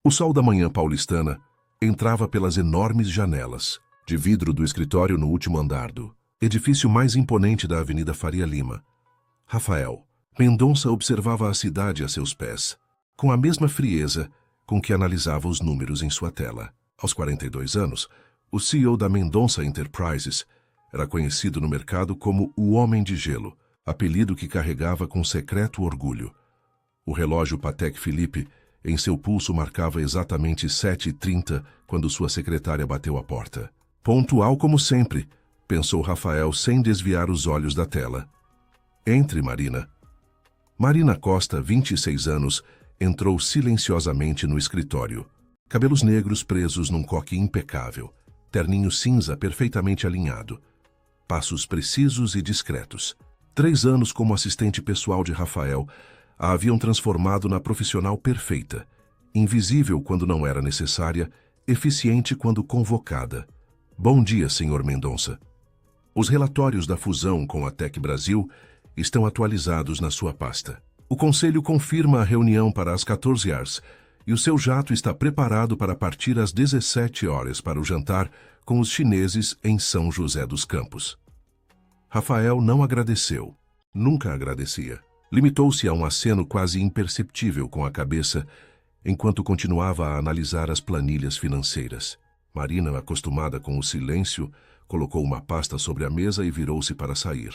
O sol da manhã paulistana entrava pelas enormes janelas de vidro do escritório no último andar do edifício mais imponente da Avenida Faria Lima. Rafael Mendonça observava a cidade a seus pés, com a mesma frieza com que analisava os números em sua tela. Aos 42 anos, o CEO da Mendonça Enterprises era conhecido no mercado como o Homem de Gelo, apelido que carregava com secreto orgulho. O relógio Patek Philippe em seu pulso marcava exatamente 7h30 quando sua secretária bateu à porta. Pontual como sempre, pensou Rafael sem desviar os olhos da tela. Entre, Marina. Marina Costa, 26 anos, entrou silenciosamente no escritório. Cabelos negros presos num coque impecável, terninho cinza perfeitamente alinhado. Passos precisos e discretos. 3 anos como assistente pessoal de Rafael a haviam transformado na profissional perfeita, invisível quando não era necessária, eficiente quando convocada. Bom dia, Sr. Mendonça. Os relatórios da fusão com a Tec Brasil estão atualizados na sua pasta. O Conselho confirma a reunião para as 14 horas e o seu jato está preparado para partir às 17 horas para o jantar com os chineses em São José dos Campos. Rafael não agradeceu. Nunca agradecia. Limitou-se a um aceno quase imperceptível com a cabeça, enquanto continuava a analisar as planilhas financeiras. Marina, acostumada com o silêncio, colocou uma pasta sobre a mesa e virou-se para sair.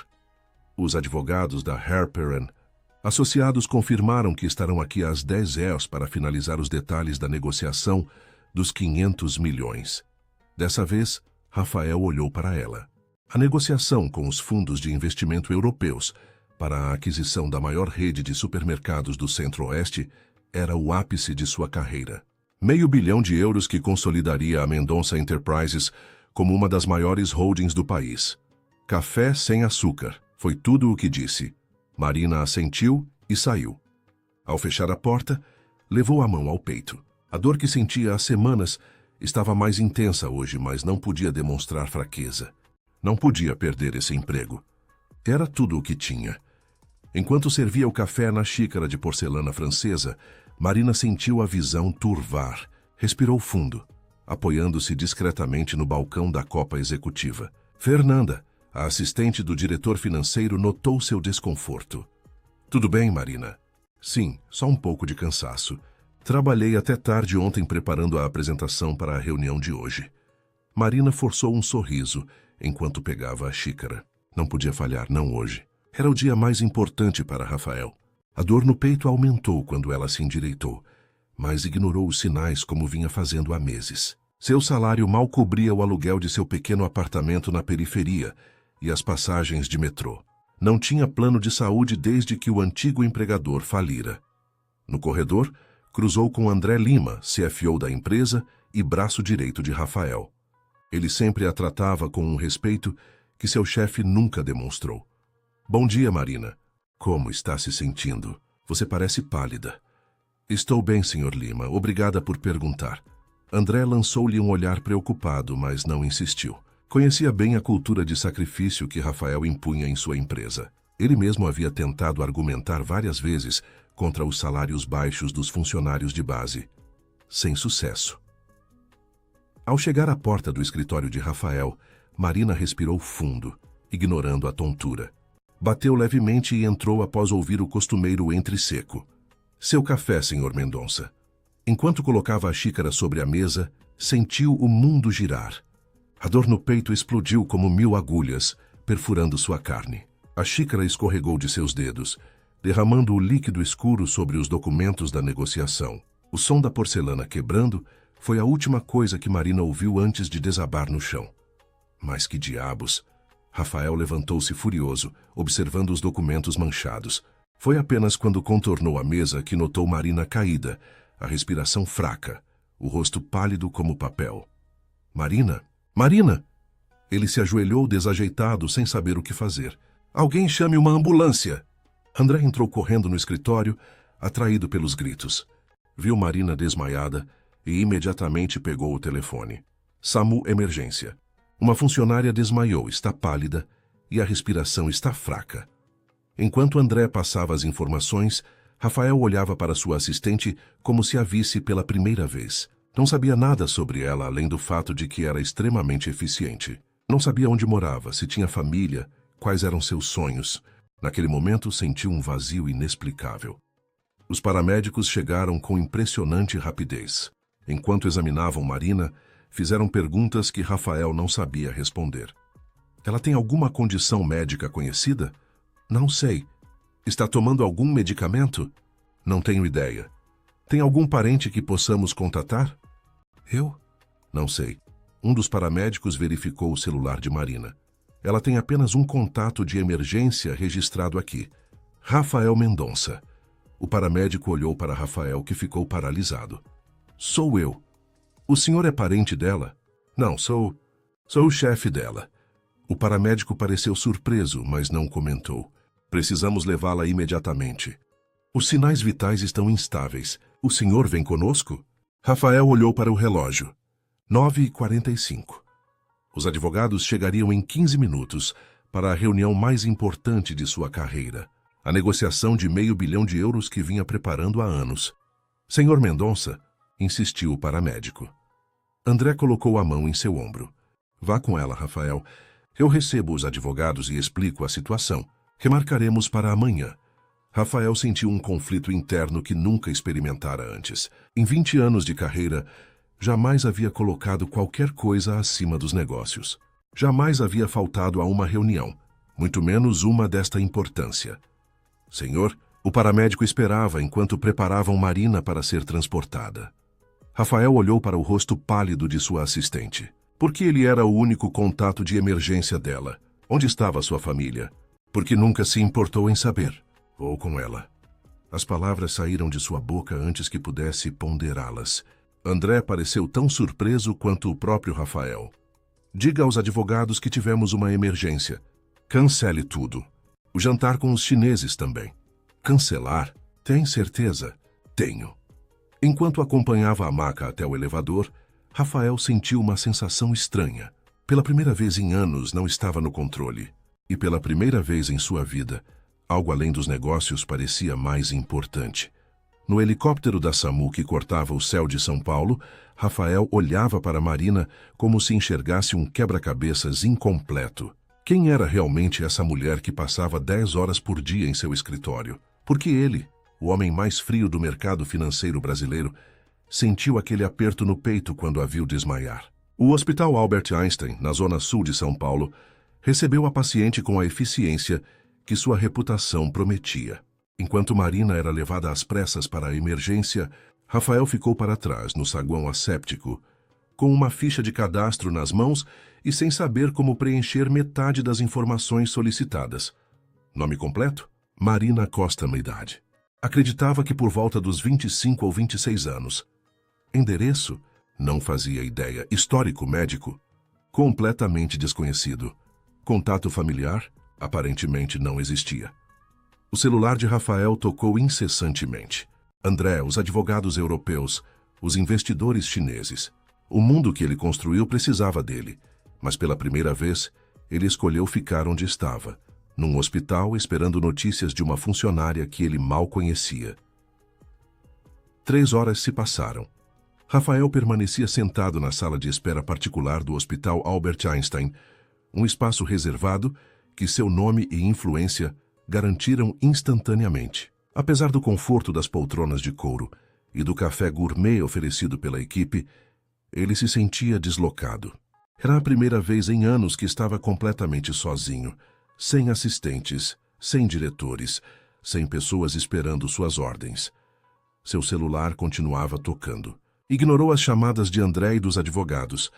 Os advogados da Harper & Associados confirmaram que estarão aqui às 10 horas para finalizar os detalhes da negociação dos 500 milhões. Dessa vez, Rafael olhou para ela. A negociação com os fundos de investimento europeus para a aquisição da maior rede de supermercados do Centro-Oeste era o ápice de sua carreira. €500 milhão que consolidaria a Mendonça Enterprises como uma das maiores holdings do país. Café sem açúcar, foi tudo o que disse. Marina assentiu e saiu. Ao fechar a porta, levou a mão ao peito. A dor que sentia há semanas estava mais intensa hoje, mas não podia demonstrar fraqueza. Não podia perder esse emprego. Era tudo o que tinha. Enquanto servia o café na xícara de porcelana francesa, Marina sentiu a visão turvar. Respirou fundo, apoiando-se discretamente no balcão da copa executiva. Fernanda, a assistente do diretor financeiro, notou seu desconforto. Tudo bem, Marina? Sim, só um pouco de cansaço. Trabalhei até tarde ontem preparando a apresentação para a reunião de hoje. Marina forçou um sorriso enquanto pegava a xícara. Não podia falhar, não hoje. Era o dia mais importante para Rafael. A dor no peito aumentou quando ela se endireitou, mas ignorou os sinais como vinha fazendo há meses. Seu salário mal cobria o aluguel de seu pequeno apartamento na periferia e as passagens de metrô. Não tinha plano de saúde desde que o antigo empregador falira. No corredor, cruzou com André Lima, CFO da empresa e braço direito de Rafael. Ele sempre a tratava com um respeito que seu chefe nunca demonstrou. Bom dia, Marina. Como está se sentindo? Você parece pálida. Estou bem, Sr. Lima. Obrigada por perguntar. André lançou-lhe um olhar preocupado, mas não insistiu. Conhecia bem a cultura de sacrifício que Rafael impunha em sua empresa. Ele mesmo havia tentado argumentar várias vezes contra os salários baixos dos funcionários de base. Sem sucesso. Ao chegar à porta do escritório de Rafael, Marina respirou fundo, ignorando a tontura. Bateu levemente e entrou após ouvir o costumeiro entre-seco. Seu café, Sr. Mendonça. Enquanto colocava a xícara sobre a mesa, sentiu o mundo girar. A dor no peito explodiu como 1000 agulhas, perfurando sua carne. A xícara escorregou de seus dedos, derramando o líquido escuro sobre os documentos da negociação. O som da porcelana quebrando foi a última coisa que Marina ouviu antes de desabar no chão. Mas que diabos! Rafael levantou-se furioso, observando os documentos manchados. Foi apenas quando contornou a mesa que notou Marina caída, a respiração fraca, o rosto pálido como papel. Marina? Marina! Ele se ajoelhou desajeitado, sem saber o que fazer. Alguém chame uma ambulância! André entrou correndo no escritório, atraído pelos gritos. Viu Marina desmaiada e imediatamente pegou o telefone. SAMU emergência. Uma funcionária desmaiou, está pálida e a respiração está fraca. Enquanto André passava as informações, Rafael olhava para sua assistente como se a visse pela primeira vez. Não sabia nada sobre ela além do fato de que era extremamente eficiente. Não sabia onde morava, se tinha família, quais eram seus sonhos. Naquele momento sentiu um vazio inexplicável. Os paramédicos chegaram com impressionante rapidez. Enquanto examinavam Marina, fizeram perguntas que Rafael não sabia responder. Ela tem alguma condição médica conhecida? Não sei. Está tomando algum medicamento? Não tenho ideia. Tem algum parente que possamos contatar? Eu? Não sei. Um dos paramédicos verificou o celular de Marina. Ela tem apenas um contato de emergência registrado aqui. Rafael Mendonça. O paramédico olhou para Rafael, que ficou paralisado. Sou eu. O senhor é parente dela? Não, sou o chefe dela. O paramédico pareceu surpreso, mas não comentou. Precisamos levá-la imediatamente. Os sinais vitais estão instáveis. O senhor vem conosco? Rafael olhou para o relógio. 9h45. Os advogados chegariam em 15 minutos para a reunião mais importante de sua carreira. A negociação de €500 milhão que vinha preparando há anos. Senhor Mendonça, insistiu o paramédico. André colocou a mão em seu ombro. Vá com ela, Rafael. Eu recebo os advogados e explico a situação. Remarcaremos para amanhã. Rafael sentiu um conflito interno que nunca experimentara antes. Em 20 anos de carreira, jamais havia colocado qualquer coisa acima dos negócios. Jamais havia faltado a uma reunião, muito menos uma desta importância. Senhor, o paramédico esperava enquanto preparavam Marina para ser transportada. Rafael olhou para o rosto pálido de sua assistente. Por que ele era o único contato de emergência dela? Onde estava sua família? Porque nunca se importou em saber. Vou com ela. As palavras saíram de sua boca antes que pudesse ponderá-las. André pareceu tão surpreso quanto o próprio Rafael. Diga aos advogados que tivemos uma emergência. Cancele tudo. O jantar com os chineses também. Cancelar? Tem certeza? Tenho. Enquanto acompanhava a maca até o elevador, Rafael sentiu uma sensação estranha. Pela primeira vez em anos não estava no controle. E pela primeira vez em sua vida, algo além dos negócios parecia mais importante. No helicóptero da SAMU que cortava o céu de São Paulo, Rafael olhava para Marina como se enxergasse um quebra-cabeças incompleto. Quem era realmente essa mulher que passava 10 horas por dia em seu escritório? Porque ele, o homem mais frio do mercado financeiro brasileiro, sentiu aquele aperto no peito quando a viu desmaiar. O Hospital Albert Einstein, na zona sul de São Paulo, recebeu a paciente com a eficiência que sua reputação prometia. Enquanto Marina era levada às pressas para a emergência, Rafael ficou para trás, no saguão asséptico, com uma ficha de cadastro nas mãos e sem saber como preencher metade das informações solicitadas. Nome completo? Marina Costa Meidade. Acreditava que por volta dos 25 ou 26 anos. Endereço? Não fazia ideia. Histórico médico? Completamente desconhecido. Contato familiar? Aparentemente não existia. O celular de Rafael tocou incessantemente. André, os advogados europeus, os investidores chineses. O mundo que ele construiu precisava dele, mas pela primeira vez, ele escolheu ficar onde estava, num hospital esperando notícias de uma funcionária que ele mal conhecia. 3 horas se passaram. Rafael permanecia sentado na sala de espera particular do Hospital Albert Einstein, um espaço reservado que seu nome e influência garantiram instantaneamente. Apesar do conforto das poltronas de couro e do café gourmet oferecido pela equipe, ele se sentia deslocado. Era a primeira vez em anos que estava completamente sozinho, sem assistentes, sem diretores, sem pessoas esperando suas ordens. Seu celular continuava tocando. Ignorou as chamadas de André e dos advogados,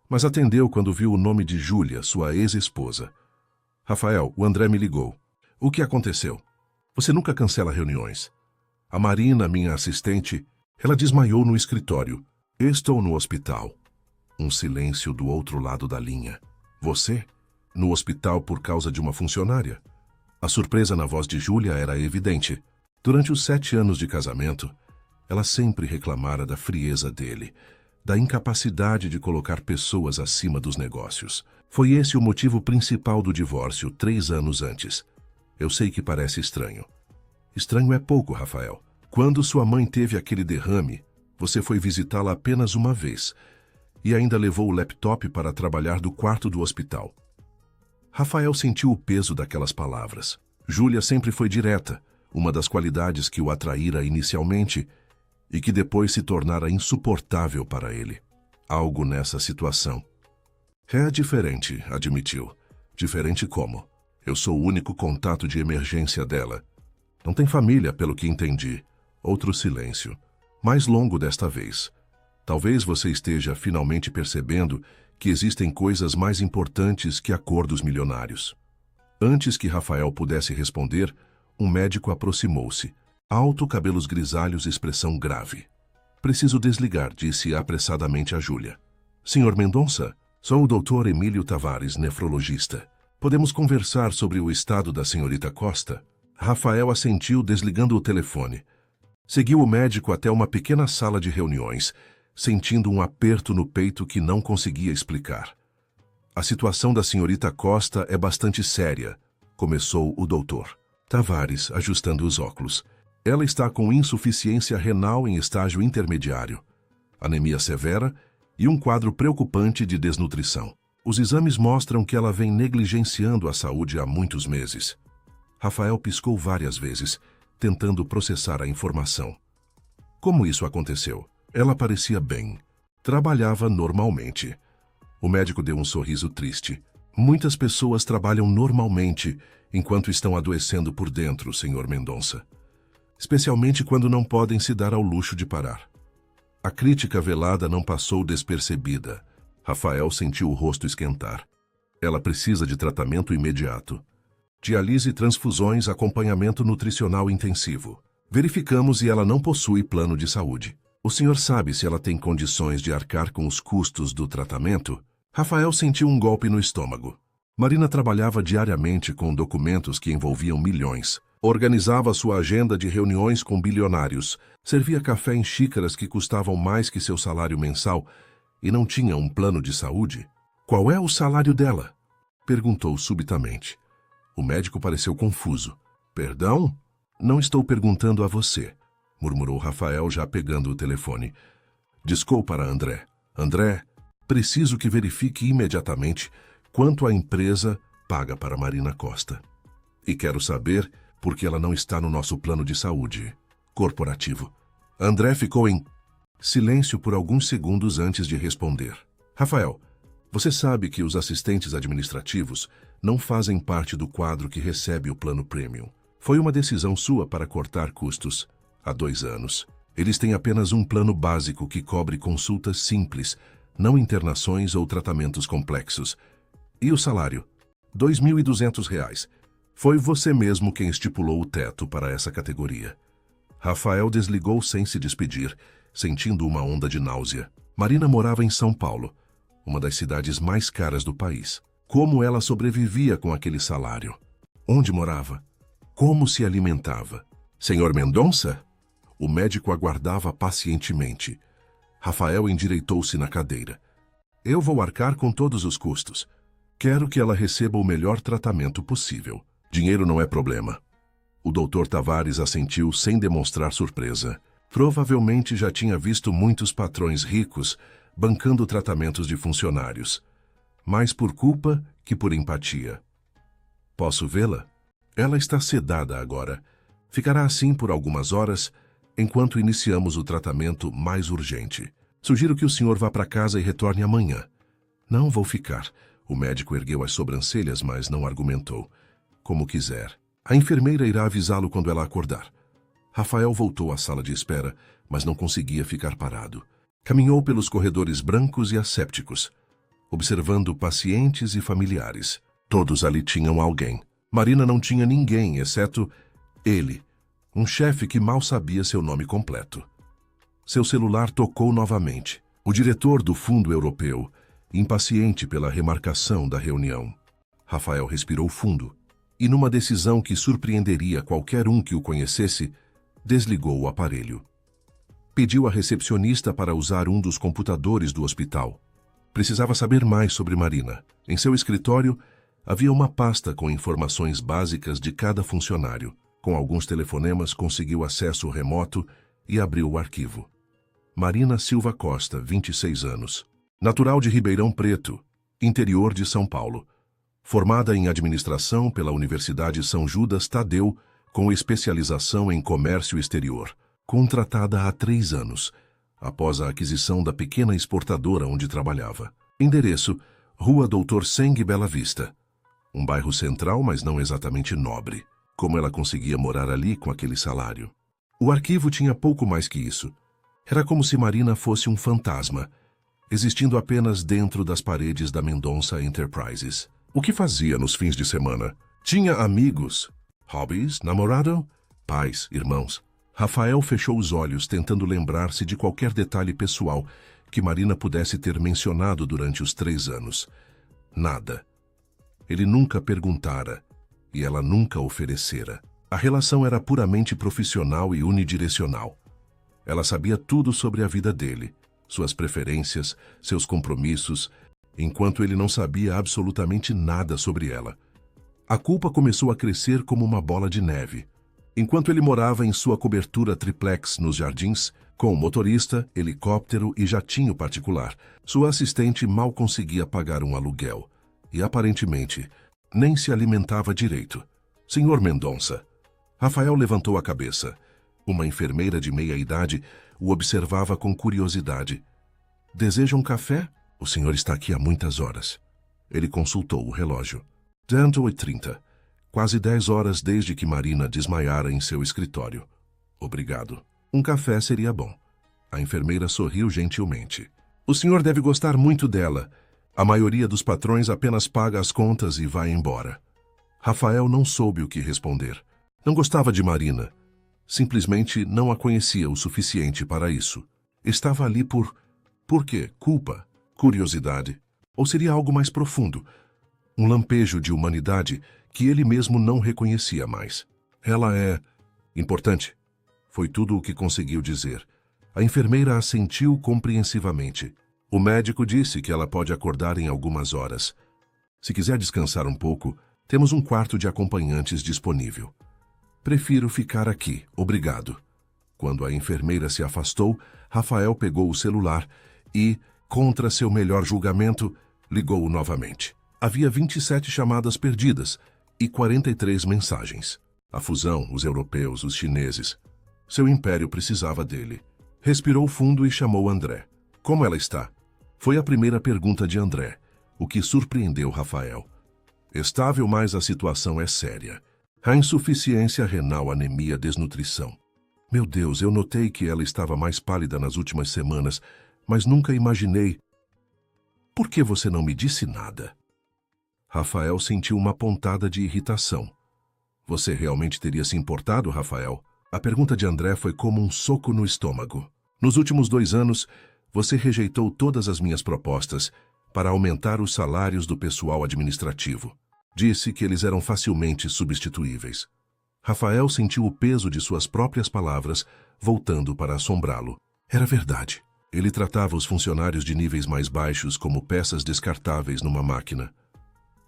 mas atendeu quando viu o nome de Júlia, sua ex-esposa. Rafael, o André me ligou. O que aconteceu? Você nunca cancela reuniões. A Marina, minha assistente, ela desmaiou no escritório. Estou no hospital. Um silêncio do outro lado da linha. Você? No hospital por causa de uma funcionária? A surpresa na voz de Júlia era evidente. Durante os 7 anos de casamento, ela sempre reclamara da frieza dele, da incapacidade de colocar pessoas acima dos negócios. Foi esse o motivo principal do divórcio 3 anos antes. Eu sei que parece estranho. Estranho é pouco, Rafael. Quando sua mãe teve aquele derrame, você foi visitá-la apenas uma vez e ainda levou o laptop para trabalhar do quarto do hospital. Rafael sentiu o peso daquelas palavras. Júlia sempre foi direta, uma das qualidades que o atraíra inicialmente e que depois se tornara insuportável para ele. Algo nessa situação. É diferente, admitiu. Diferente como? Eu sou o único contato de emergência dela. Não tem família, pelo que entendi. Outro silêncio. Mais longo desta vez. Talvez você esteja finalmente percebendo que existem coisas mais importantes que a cor dos milionários. Antes que Rafael pudesse responder, um médico aproximou-se. Alto, cabelos grisalhos, expressão grave. Preciso desligar, disse apressadamente a Júlia. Senhor Mendonça, sou o Dr. Emílio Tavares, nefrologista. Podemos conversar sobre o estado da senhorita Costa? Rafael assentiu, desligando o telefone. Seguiu o médico até uma pequena sala de reuniões, sentindo um aperto no peito que não conseguia explicar. A situação da senhorita Costa é bastante séria, começou o doutor Tavares, ajustando os óculos. Ela está com insuficiência renal em estágio intermediário, anemia severa e um quadro preocupante de desnutrição. Os exames mostram que ela vem negligenciando a saúde há muitos meses. Rafael piscou várias vezes, tentando processar a informação. Como isso aconteceu? Ela parecia bem. Trabalhava normalmente. O médico deu um sorriso triste. Muitas pessoas trabalham normalmente enquanto estão adoecendo por dentro, Sr. Mendonça. Especialmente quando não podem se dar ao luxo de parar. A crítica velada não passou despercebida. Rafael sentiu o rosto esquentar. Ela precisa de tratamento imediato. Diálise, transfusões, acompanhamento nutricional intensivo. Verificamos e ela não possui plano de saúde. O senhor sabe se ela tem condições de arcar com os custos do tratamento? Rafael sentiu um golpe no estômago. Marina trabalhava diariamente com documentos que envolviam milhões. Organizava sua agenda de reuniões com bilionários, servia café em xícaras que custavam mais que seu salário mensal e não tinha um plano de saúde. Qual é o salário dela? Perguntou subitamente. O médico pareceu confuso. Perdão? Não estou perguntando a você, murmurou Rafael já pegando o telefone. Discou para André. André, preciso que verifique imediatamente quanto a empresa paga para Marina Costa. E quero saber porque ela não está no nosso plano de saúde corporativo. André ficou em silêncio por alguns segundos antes de responder. Rafael, você sabe que os assistentes administrativos não fazem parte do quadro que recebe o plano premium. Foi uma decisão sua para cortar custos. Há 2 anos. Eles têm apenas um plano básico que cobre consultas simples, não internações ou tratamentos complexos. E o salário? R$ 2.200. Foi você mesmo quem estipulou o teto para essa categoria. Rafael desligou sem se despedir, sentindo uma onda de náusea. Marina morava em São Paulo, uma das cidades mais caras do país. Como ela sobrevivia com aquele salário? Onde morava? Como se alimentava? Senhor Mendonça? O médico aguardava pacientemente. Rafael endireitou-se na cadeira. Eu vou arcar com todos os custos. Quero que ela receba o melhor tratamento possível. Dinheiro não é problema. O Dr. Tavares assentiu sem demonstrar surpresa. Provavelmente já tinha visto muitos patrões ricos bancando tratamentos de funcionários. Mais por culpa que por empatia. Posso vê-la? Ela está sedada agora. Ficará assim por algumas horas, enquanto iniciamos o tratamento mais urgente. Sugiro que o senhor vá para casa e retorne amanhã. Não vou ficar. O médico ergueu as sobrancelhas, mas não argumentou. Como quiser. A enfermeira irá avisá-lo quando ela acordar. Rafael voltou à sala de espera, mas não conseguia ficar parado. Caminhou pelos corredores brancos e assépticos, observando pacientes e familiares. Todos ali tinham alguém. Marina não tinha ninguém, exceto ele, um chefe que mal sabia seu nome completo. Seu celular tocou novamente. O diretor do Fundo Europeu, impaciente pela remarcação da reunião. Rafael respirou fundo e, numa decisão que surpreenderia qualquer um que o conhecesse, desligou o aparelho. Pediu à recepcionista para usar um dos computadores do hospital. Precisava saber mais sobre Marina. Em seu escritório, havia uma pasta com informações básicas de cada funcionário, Com alguns telefonemas, conseguiu acesso remoto e abriu o arquivo. Marina Silva Costa, 26 anos. Natural de Ribeirão Preto, interior de São Paulo. Formada em administração pela Universidade São Judas Tadeu, com especialização em comércio exterior. Contratada há 3 anos, após a aquisição da pequena exportadora onde trabalhava. Endereço: Rua Doutor Seng, Bela Vista. Um bairro central, mas não exatamente nobre. Como ela conseguia morar ali com aquele salário? O arquivo tinha pouco mais que isso. Era como se Marina fosse um fantasma, existindo apenas dentro das paredes da Mendonça Enterprises. O que fazia nos fins de semana? Tinha amigos, hobbies, namorado, pais, irmãos. Rafael fechou os olhos, tentando lembrar-se de qualquer detalhe pessoal que Marina pudesse ter mencionado durante os 3 anos. Nada. Ele nunca perguntara, e ela nunca oferecera. A relação era puramente profissional e unidirecional. Ela sabia tudo sobre a vida dele, suas preferências, seus compromissos, enquanto ele não sabia absolutamente nada sobre ela. A culpa começou a crescer como uma bola de neve. Enquanto ele morava em sua cobertura triplex nos Jardins, com motorista, helicóptero e jatinho particular, sua assistente mal conseguia pagar um aluguel. E, aparentemente, nem se alimentava direito. Senhor Mendonça. Rafael levantou a cabeça. Uma enfermeira de meia-idade o observava com curiosidade. Deseja um café? O senhor está aqui há muitas horas. Ele consultou o relógio. 10h30. Quase 10 horas desde que Marina desmaiara em seu escritório. Obrigado. Um café seria bom. A enfermeira sorriu gentilmente. O senhor deve gostar muito dela. A maioria dos patrões apenas paga as contas e vai embora. Rafael não soube o que responder. Não gostava de Marina. Simplesmente não a conhecia o suficiente para isso. Estava ali por quê? Culpa? Curiosidade? Ou seria algo mais profundo? Um lampejo de humanidade que ele mesmo não reconhecia mais. Ela é importante. Foi tudo o que conseguiu dizer. A enfermeira assentiu compreensivamente. O médico disse que ela pode acordar em algumas horas. Se quiser descansar um pouco, temos um quarto de acompanhantes disponível. Prefiro ficar aqui, obrigado. Quando a enfermeira se afastou, Rafael pegou o celular e, contra seu melhor julgamento, ligou-o novamente. Havia 27 chamadas perdidas e 43 mensagens. A fusão, os europeus, os chineses. Seu império precisava dele. Respirou fundo e chamou André. Como ela está? Foi a primeira pergunta de André, o que surpreendeu Rafael. Estável, mas a situação é séria. A insuficiência renal, anemia, desnutrição. Meu Deus, eu notei que ela estava mais pálida nas últimas semanas, mas nunca imaginei. Por que você não me disse nada? Rafael sentiu uma pontada de irritação. Você realmente teria se importado, Rafael? A pergunta de André foi como um soco no estômago. Nos últimos 2 anos, você rejeitou todas as minhas propostas para aumentar os salários do pessoal administrativo. Disse que eles eram facilmente substituíveis. Rafael sentiu o peso de suas próprias palavras voltando para assombrá-lo. Era verdade. Ele tratava os funcionários de níveis mais baixos como peças descartáveis numa máquina.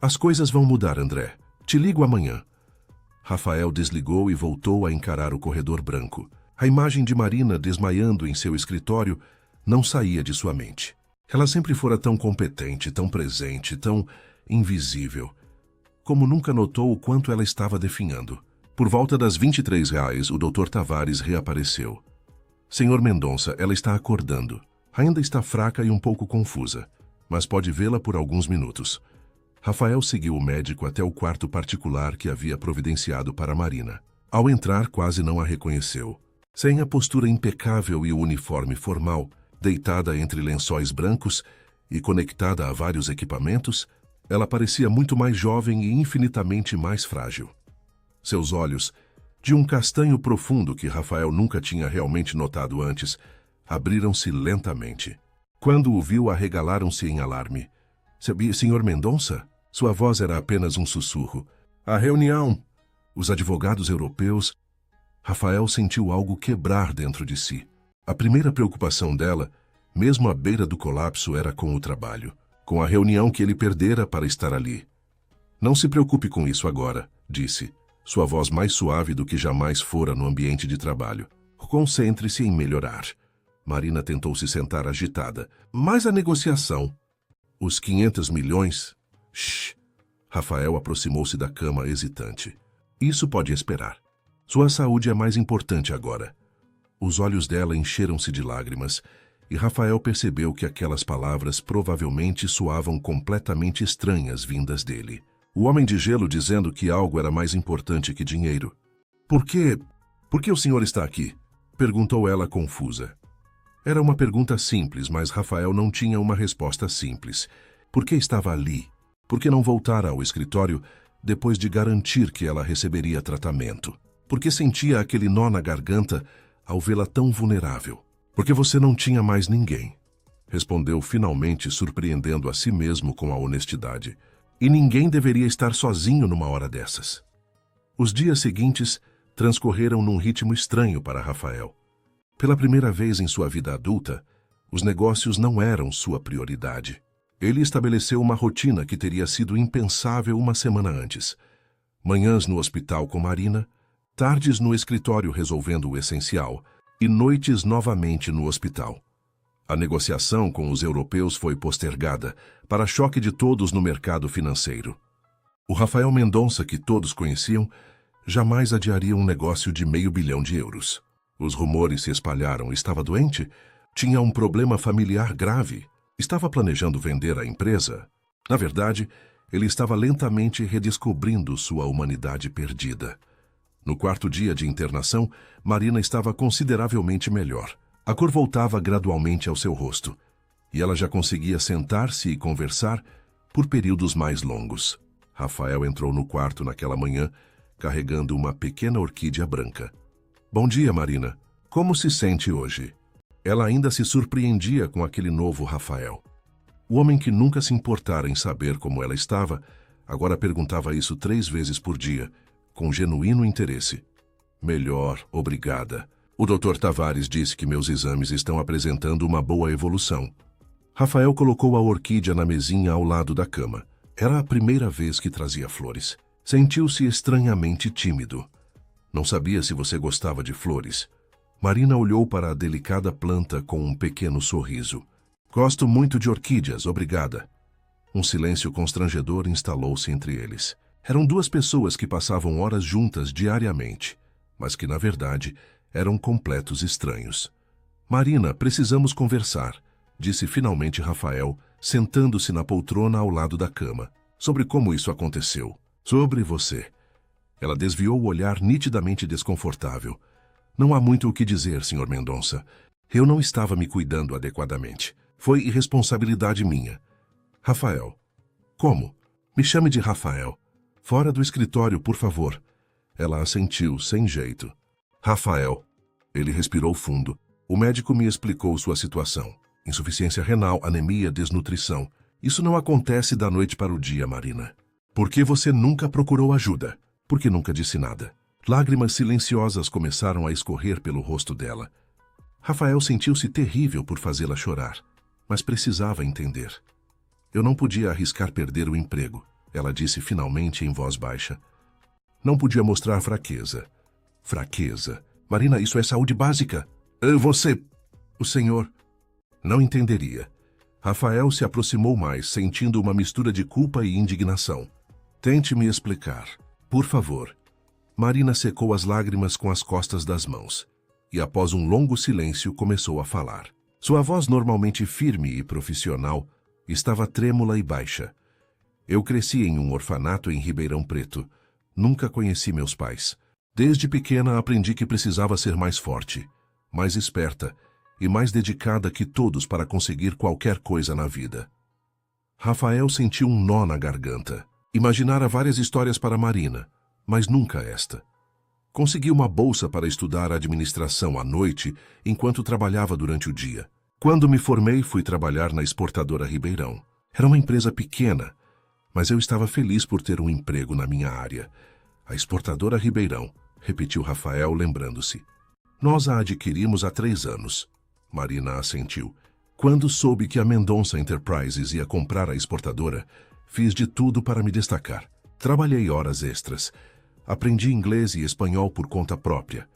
As coisas vão mudar, André. Te ligo amanhã. Rafael desligou e voltou a encarar o corredor branco. A imagem de Marina desmaiando em seu escritório não saía de sua mente. Ela sempre fora tão competente, tão presente, tão invisível. Como nunca notou o quanto ela estava definhando. Por volta das R$ 23, o Dr. Tavares reapareceu. Senhor Mendonça, ela está acordando. Ainda está fraca e um pouco confusa, mas pode vê-la por alguns minutos. Rafael seguiu o médico até o quarto particular que havia providenciado para Marina. Ao entrar, quase não a reconheceu. Sem a postura impecável e o uniforme formal, deitada entre lençóis brancos e conectada a vários equipamentos, ela parecia muito mais jovem e infinitamente mais frágil. Seus olhos, de um castanho profundo que Rafael nunca tinha realmente notado antes, abriram-se lentamente. Quando o viu, arregalaram-se em alarme. Senhor Mendonça? Sua voz era apenas um sussurro. A reunião! Os advogados europeus... Rafael sentiu algo quebrar dentro de si. A primeira preocupação dela, mesmo à beira do colapso, era com o trabalho, com a reunião que ele perdera para estar ali. Não se preocupe com isso agora, disse. sua voz mais suave do que jamais fora no ambiente de trabalho. Concentre-se em melhorar. Marina tentou se sentar agitada. Mas a negociação? Os 500 milhões? Shhh. Rafael aproximou-se da cama hesitante. Isso pode esperar. Sua saúde é mais importante agora. Os olhos dela encheram-se de lágrimas e Rafael percebeu que aquelas palavras provavelmente soavam completamente estranhas vindas dele. O homem de gelo dizendo que algo era mais importante que dinheiro. Por que o senhor está aqui? Perguntou ela confusa. Era uma pergunta simples, mas Rafael não tinha uma resposta simples. Por que estava ali? Por que não voltara ao escritório depois de garantir que ela receberia tratamento? Por que sentia aquele nó na garganta ao vê-la tão vulnerável? Porque você não tinha mais ninguém. Respondeu finalmente, surpreendendo a si mesmo com a honestidade. E ninguém deveria estar sozinho numa hora dessas. Os dias seguintes transcorreram num ritmo estranho para Rafael. Pela primeira vez em sua vida adulta, os negócios não eram sua prioridade. Ele estabeleceu uma rotina que teria sido impensável uma semana antes. Manhãs no hospital com Marina, tardes no escritório resolvendo o essencial e noites novamente no hospital. A negociação com os europeus foi postergada, para choque de todos no mercado financeiro. O Rafael Mendonça, que todos conheciam, jamais adiaria um negócio de €500 milhão. Os rumores se espalharam. Estava doente? Tinha um problema familiar grave? Estava planejando vender a empresa? Na verdade, ele estava lentamente redescobrindo sua humanidade perdida. No quarto dia de internação, Marina estava consideravelmente melhor. A cor voltava gradualmente ao seu rosto, e ela já conseguia sentar-se e conversar por períodos mais longos. Rafael entrou no quarto naquela manhã, carregando uma pequena orquídea branca. Bom dia, Marina. Como se sente hoje? Ela ainda se surpreendia com aquele novo Rafael. O homem que nunca se importara em saber como ela estava, agora perguntava isso 3 vezes por dia, com genuíno interesse. Melhor, obrigada. O Dr. Tavares disse que meus exames estão apresentando uma boa evolução. Rafael colocou a orquídea na mesinha ao lado da cama. Era a primeira vez que trazia flores. Sentiu-se estranhamente tímido. Não sabia se você gostava de flores. Marina olhou para a delicada planta com um pequeno sorriso. Gosto muito de orquídeas, obrigada. Um silêncio constrangedor instalou-se entre eles. Eram 2 pessoas que passavam horas juntas diariamente, mas que, na verdade, eram completos estranhos. Marina, precisamos conversar, disse finalmente Rafael, sentando-se na poltrona ao lado da cama. Sobre como isso aconteceu. Sobre você. Ela desviou o olhar nitidamente desconfortável. Não há muito o que dizer, Sr. Mendonça. Eu não estava me cuidando adequadamente. Foi irresponsabilidade minha. Rafael. Como? Me chame de Rafael. Fora do escritório, por favor. Ela assentiu, sem jeito. Rafael. Ele respirou fundo. O médico me explicou sua situação. Insuficiência renal, anemia, desnutrição. Isso não acontece da noite para o dia, Marina. Por que você nunca procurou ajuda? Por que nunca disse nada? Lágrimas silenciosas começaram a escorrer pelo rosto dela. Rafael sentiu-se terrível por fazê-la chorar, mas precisava entender. Eu não podia arriscar perder o emprego, ela disse finalmente em voz baixa. Não podia mostrar fraqueza. Fraqueza? Marina, isso é saúde básica. Você... O senhor... Não entenderia. Rafael se aproximou mais, sentindo uma mistura de culpa e indignação. Tente me explicar, por favor. Marina secou as lágrimas com as costas das mãos e, após um longo silêncio, começou a falar. Sua voz, normalmente firme e profissional, estava trêmula e baixa. Eu cresci em um orfanato em Ribeirão Preto. Nunca conheci meus pais. Desde pequena aprendi que precisava ser mais forte, mais esperta e mais dedicada que todos para conseguir qualquer coisa na vida. Rafael sentiu um nó na garganta. Imaginara várias histórias para Marina, mas nunca esta. Consegui uma bolsa para estudar administração à noite, enquanto trabalhava durante o dia. Quando me formei, fui trabalhar na exportadora Ribeirão. Era uma empresa pequena, mas eu estava feliz por ter um emprego na minha área. A exportadora Ribeirão, repetiu Rafael, lembrando-se. Nós a adquirimos há 3 anos. Marina assentiu. Quando soube que a Mendonça Enterprises ia comprar a exportadora, fiz de tudo para me destacar. Trabalhei horas extras. Aprendi inglês e espanhol por conta própria.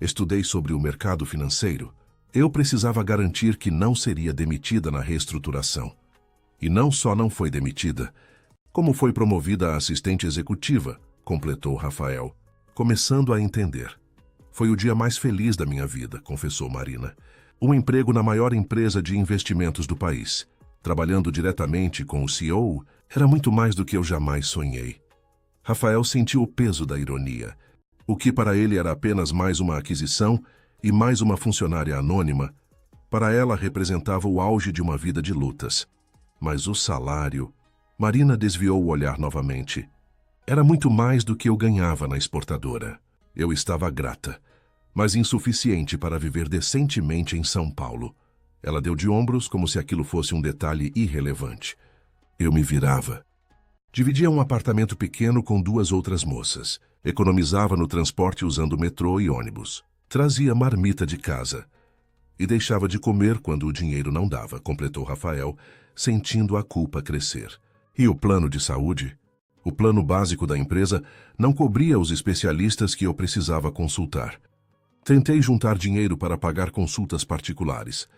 Estudei sobre o mercado financeiro. Eu precisava garantir que não seria demitida na reestruturação. E não só não foi demitida, como foi promovida a assistente executiva, completou Rafael, começando a entender. Foi o dia mais feliz da minha vida, confessou Marina. Um emprego na maior empresa de investimentos do país. Trabalhando diretamente com o CEO, era muito mais do que eu jamais sonhei. Rafael sentiu o peso da ironia. O que para ele era apenas mais uma aquisição e mais uma funcionária anônima, para ela representava o auge de uma vida de lutas. Mas o salário... Marina desviou o olhar novamente. Era muito mais do que eu ganhava na exportadora. Eu estava grata, mas insuficiente para viver decentemente em São Paulo. Ela deu de ombros como se aquilo fosse um detalhe irrelevante. Eu me virava. Dividia um apartamento pequeno com 2 outras moças. Economizava no transporte usando metrô e ônibus. Trazia marmita de casa. E deixava de comer quando o dinheiro não dava, completou Rafael, sentindo a culpa crescer. E o plano de saúde? O plano básico da empresa não cobria os especialistas que eu precisava consultar. Tentei juntar dinheiro para pagar consultas particulares,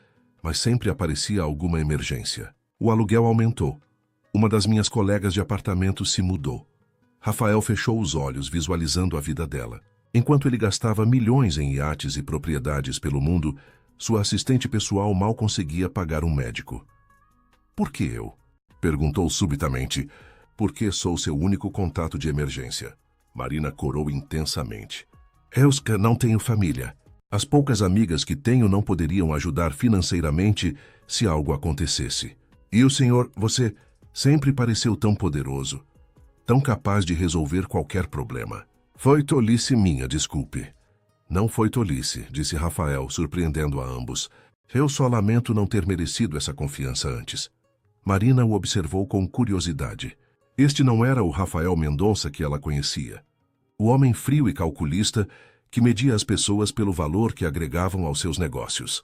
mas sempre aparecia alguma emergência. O aluguel aumentou. Uma das minhas colegas de apartamento se mudou. Rafael fechou os olhos, visualizando a vida dela. Enquanto ele gastava milhões em iates e propriedades pelo mundo, sua assistente pessoal mal conseguia pagar um médico. Por que eu? Perguntou subitamente. Porque sou seu único contato de emergência. Marina corou intensamente. Euska, não tenho família. As poucas amigas que tenho não poderiam ajudar financeiramente se algo acontecesse. E o senhor, você sempre pareceu tão poderoso, tão capaz de resolver qualquer problema. Foi tolice minha, desculpe. Não foi tolice, disse Rafael, surpreendendo a ambos. Eu só lamento não ter merecido essa confiança antes. Marina o observou com curiosidade. Este não era o Rafael Mendonça que ela conhecia. O homem frio e calculista que media as pessoas pelo valor que agregavam aos seus negócios.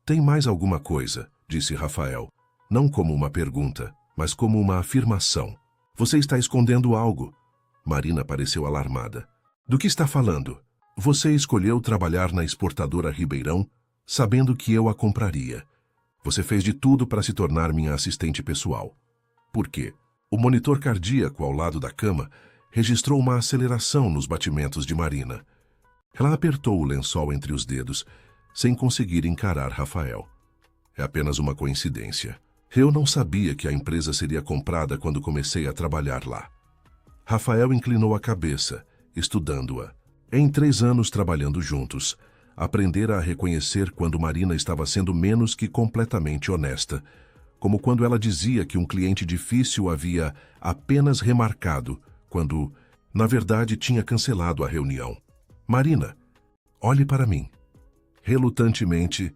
Tem mais alguma coisa, disse Rafael, não como uma pergunta, mas como uma afirmação. Você está escondendo algo. Marina pareceu alarmada. Do que está falando? Você escolheu trabalhar na exportadora Ribeirão, sabendo que eu a compraria. Você fez de tudo para se tornar minha assistente pessoal. Por quê? O monitor cardíaco ao lado da cama registrou uma aceleração nos batimentos de Marina. Ela apertou o lençol entre os dedos, sem conseguir encarar Rafael. É apenas uma coincidência. Eu não sabia que a empresa seria comprada quando comecei a trabalhar lá. Rafael inclinou a cabeça, estudando-a. Em 3 anos trabalhando juntos, aprendera a reconhecer quando Marina estava sendo menos que completamente honesta, como quando ela dizia que um cliente difícil havia apenas remarcado, quando, na verdade, tinha cancelado a reunião. Marina, olhe para mim. Relutantemente,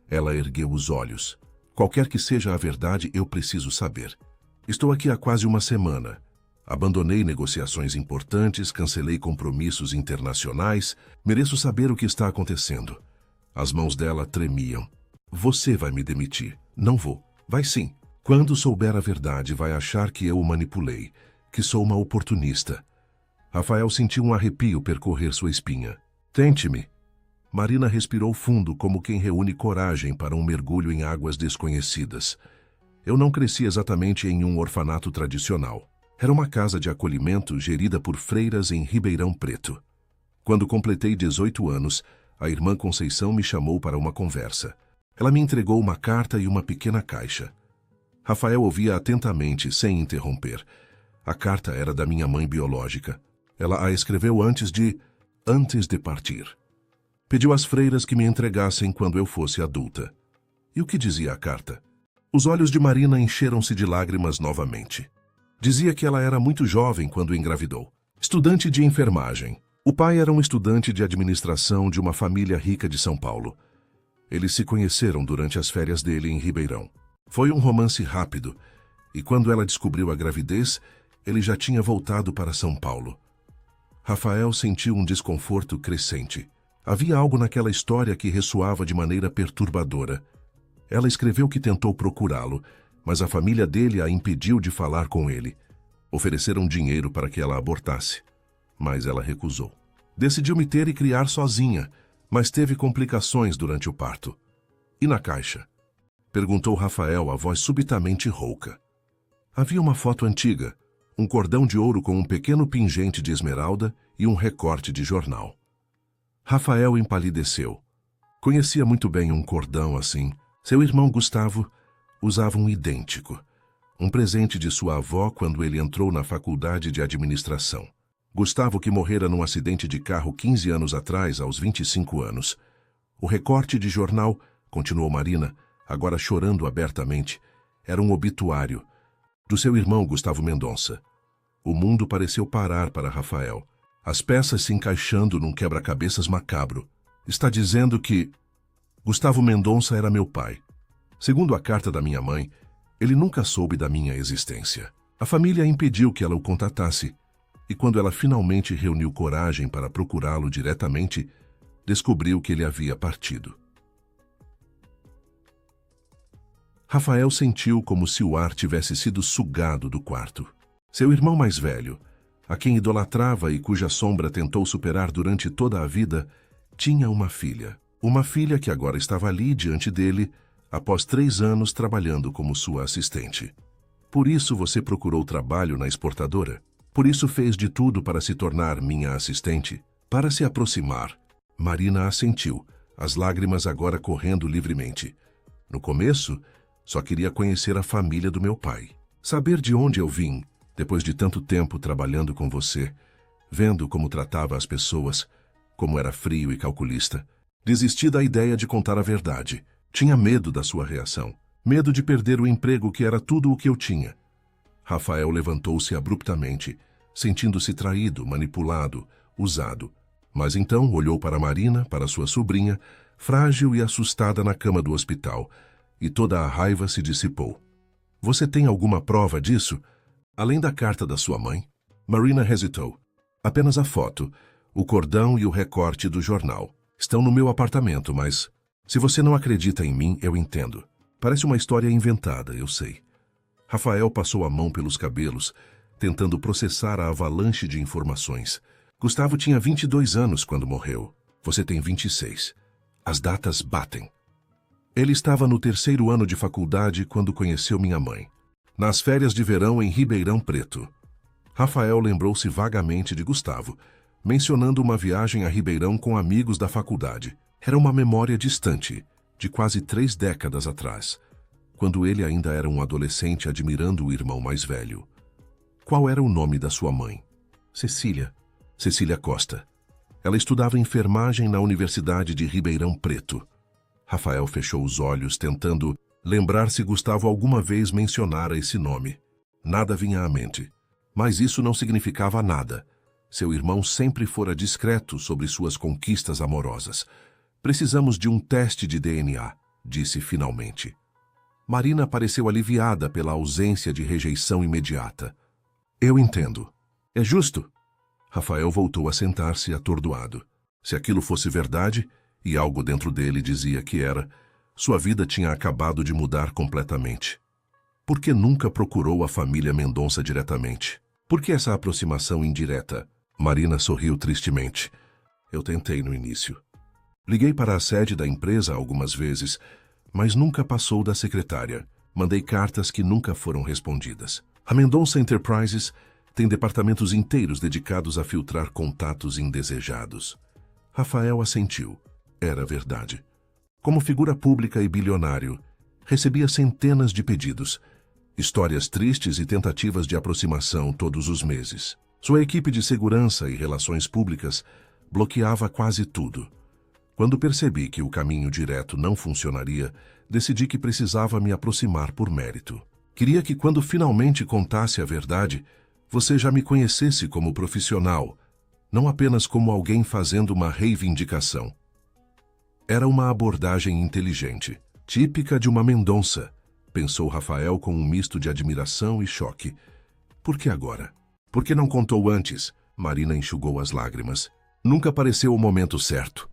ela ergueu os olhos. Qualquer que seja a verdade, eu preciso saber. Estou aqui há quase uma semana. Abandonei negociações importantes, cancelei compromissos internacionais. Mereço saber o que está acontecendo. As mãos dela tremiam. Você vai me demitir. Não vou. Vai sim. Quando souber a verdade, vai achar que eu o manipulei, que sou uma oportunista. Rafael sentiu um arrepio percorrer sua espinha. Tente-me. Marina respirou fundo como quem reúne coragem para um mergulho em águas desconhecidas. Eu não cresci exatamente em um orfanato tradicional. Era uma casa de acolhimento gerida por freiras em Ribeirão Preto. Quando completei 18 anos, a irmã Conceição me chamou para uma conversa. Ela me entregou uma carta e uma pequena caixa. Rafael ouvia atentamente, sem interromper. A carta era da minha mãe biológica. Ela a escreveu antes de partir. Pediu às freiras que me entregassem quando eu fosse adulta. E o que dizia a carta? Os olhos de Marina encheram-se de lágrimas novamente. Dizia que ela era muito jovem quando engravidou. Estudante de enfermagem. O pai era um estudante de administração de uma família rica de São Paulo. Eles se conheceram durante as férias dele em Ribeirão. Foi um romance rápido, e quando ela descobriu a gravidez, ele já tinha voltado para São Paulo. Rafael sentiu um desconforto crescente. Havia algo naquela história que ressoava de maneira perturbadora. Ela escreveu que tentou procurá-lo, mas a família dele a impediu de falar com ele. Ofereceram dinheiro para que ela abortasse. mas ela recusou. Decidiu me ter e criar sozinha, mas teve complicações durante o parto. E na caixa? Perguntou Rafael, a voz subitamente rouca. Havia uma foto antiga, um cordão de ouro com um pequeno pingente de esmeralda e um recorte de jornal. Rafael empalideceu. Conhecia muito bem um cordão assim. Seu irmão Gustavo usava um idêntico. Um presente de sua avó quando ele entrou na faculdade de administração. Gustavo, que morrera num acidente de carro 15 anos atrás, aos 25 anos. O recorte de jornal, continuou Marina, agora chorando abertamente, era um obituário do seu irmão Gustavo Mendonça. O mundo pareceu parar para Rafael, as peças se encaixando num quebra-cabeças macabro. Está dizendo que Gustavo Mendonça era meu pai. Segundo a carta da minha mãe, ele nunca soube da minha existência. A família impediu que ela o contatasse, e quando ela finalmente reuniu coragem para procurá-lo diretamente, descobriu que ele havia partido. Rafael sentiu como se o ar tivesse sido sugado do quarto. Seu irmão mais velho, a quem idolatrava e cuja sombra tentou superar durante toda a vida, tinha uma filha. Uma filha que agora estava ali diante dele, após 3 anos trabalhando como sua assistente. Por isso você procurou trabalho na exportadora? Por isso fez de tudo para se tornar minha assistente? Para se aproximar, Marina assentiu, as lágrimas agora correndo livremente. No começo, só queria conhecer a família do meu pai. Saber de onde eu vim, depois de tanto tempo trabalhando com você, vendo como tratava as pessoas, como era frio e calculista. Desisti da ideia de contar a verdade. Tinha medo da sua reação. Medo de perder o emprego que era tudo o que eu tinha. Rafael levantou-se abruptamente, sentindo-se traído, manipulado, usado. Mas então olhou para Marina, para sua sobrinha, frágil e assustada na cama do hospital, e toda a raiva se dissipou. Você tem alguma prova disso? Além da carta da sua mãe? Marina hesitou. Apenas a foto, o cordão e o recorte do jornal. Estão no meu apartamento, mas se você não acredita em mim, eu entendo. Parece uma história inventada, eu sei. Rafael passou a mão pelos cabelos, tentando processar a avalanche de informações. Gustavo tinha 22 anos quando morreu. Você tem 26. As datas batem. Ele estava no 3º ano de faculdade quando conheceu minha mãe. Nas férias de verão em Ribeirão Preto. Rafael lembrou-se vagamente de Gustavo, mencionando uma viagem a Ribeirão com amigos da faculdade. Era uma memória distante, de quase 3 décadas atrás, quando ele ainda era um adolescente admirando o irmão mais velho. Qual era o nome da sua mãe? Cecília. Cecília Costa. Ela estudava enfermagem na Universidade de Ribeirão Preto. Rafael fechou os olhos, tentando lembrar se Gustavo alguma vez mencionara esse nome. Nada vinha à mente. Mas isso não significava nada. Seu irmão sempre fora discreto sobre suas conquistas amorosas. Precisamos de um teste de DNA, disse finalmente. Marina pareceu aliviada pela ausência de rejeição imediata. Eu entendo. É justo. Rafael voltou a sentar-se atordoado. Se aquilo fosse verdade, e algo dentro dele dizia que era, sua vida tinha acabado de mudar completamente. Por que nunca procurou a família Mendonça diretamente? Por que essa aproximação indireta? Marina sorriu tristemente. Eu tentei no início. Liguei para a sede da empresa algumas vezes, mas nunca passou da secretária. Mandei cartas que nunca foram respondidas. A Mendonça Enterprises tem departamentos inteiros dedicados a filtrar contatos indesejados. Rafael assentiu. Era verdade. Como figura pública e bilionário, recebia centenas de pedidos, histórias tristes e tentativas de aproximação todos os meses. Sua equipe de segurança e relações públicas bloqueava quase tudo. Quando percebi que o caminho direto não funcionaria, decidi que precisava me aproximar por mérito. Queria que quando finalmente contasse a verdade, você já me conhecesse como profissional, não apenas como alguém fazendo uma reivindicação. Era uma abordagem inteligente, típica de uma Mendonça, pensou Rafael com um misto de admiração e choque. Por que agora? Por que não contou antes? Marina enxugou as lágrimas. Nunca pareceu o momento certo.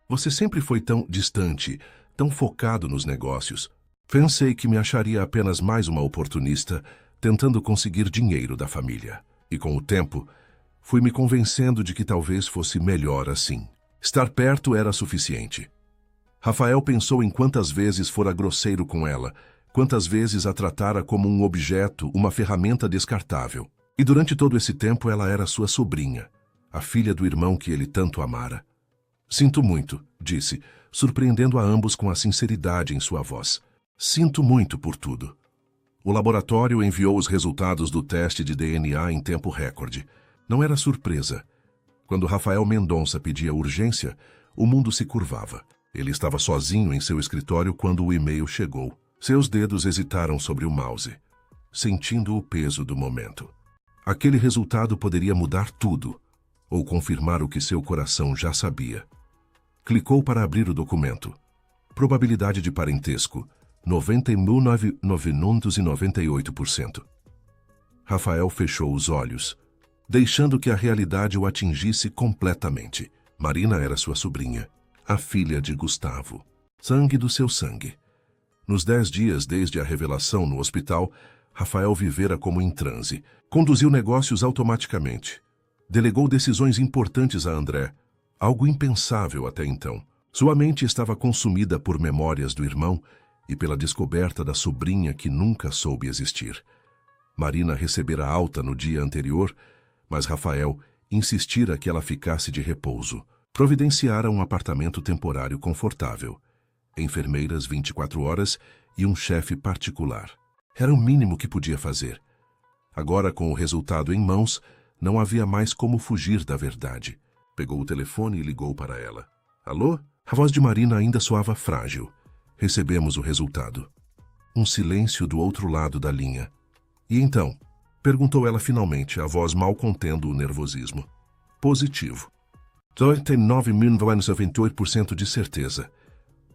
Você sempre foi tão distante, tão focado nos negócios. Pensei que me acharia apenas mais uma oportunista, tentando conseguir dinheiro da família. E com o tempo, Fui me convencendo de que talvez fosse melhor assim. Estar perto era suficiente. Rafael pensou em quantas vezes fora grosseiro com ela, quantas vezes a tratara como um objeto, uma ferramenta descartável. E durante todo esse tempo ela era sua sobrinha, a filha do irmão que ele tanto amara. Sinto muito, disse, surpreendendo a ambos com a sinceridade em sua voz. Sinto muito por tudo. O laboratório enviou os resultados do teste de DNA em tempo recorde. Não era surpresa. Quando Rafael Mendonça pedia urgência, o mundo se curvava. Ele estava sozinho em seu escritório quando o e-mail chegou. Seus dedos hesitaram sobre o mouse, sentindo o peso do momento. Aquele resultado poderia mudar tudo, ou confirmar o que seu coração já sabia. Clicou para abrir o documento. Probabilidade de parentesco, 99,998%. Rafael fechou os olhos, deixando que a realidade o atingisse completamente. Marina era sua sobrinha, a filha de Gustavo. Sangue do seu sangue. Nos 10 dias desde a revelação no hospital, Rafael vivera como em transe. Conduziu negócios automaticamente. Delegou decisões importantes a André, algo impensável até então. Sua mente estava consumida por memórias do irmão e pela descoberta da sobrinha que nunca soube existir. Marina recebera alta no dia anterior, mas Rafael insistira que ela ficasse de repouso. Providenciara um apartamento temporário confortável, enfermeiras 24 horas e um chefe particular. Era o mínimo que podia fazer. Agora, com o resultado em mãos, não havia mais como fugir da verdade. Pegou o telefone e ligou para ela. Alô? A voz de Marina ainda soava frágil. Recebemos o resultado. Um silêncio do outro lado da linha. E então? Perguntou ela finalmente, a voz mal contendo o nervosismo. Positivo. 99,98% de certeza.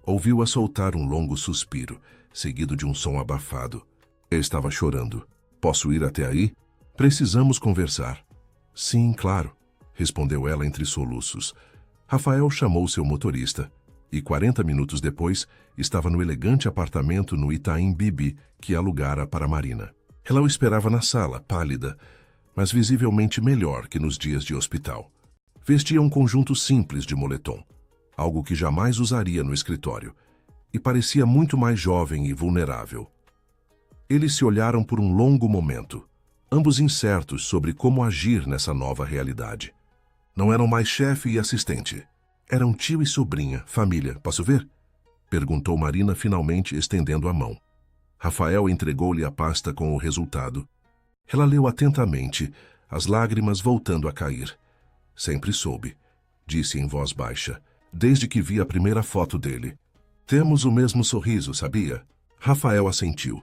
Ouviu-a soltar um longo suspiro, seguido de um som abafado. Eu estava chorando. Posso ir até aí? Precisamos conversar. Sim, claro, respondeu ela entre soluços. Rafael chamou seu motorista e 40 minutos depois estava no elegante apartamento no Itaim Bibi que alugara para Marina. Ela o esperava na sala, pálida, mas visivelmente melhor que nos dias de hospital. Vestia um conjunto simples de moletom, algo que jamais usaria no escritório, e parecia muito mais jovem e vulnerável. Eles se olharam por um longo momento, ambos incertos sobre como agir nessa nova realidade. Não eram mais chefe e assistente. Eram tio e sobrinha, família. Posso ver? Perguntou Marina finalmente, estendendo a mão. Rafael entregou-lhe a pasta com o resultado. Ela leu atentamente, as lágrimas voltando a cair. Sempre soube, disse em voz baixa, desde que vi a primeira foto dele. Temos o mesmo sorriso, sabia? Rafael assentiu.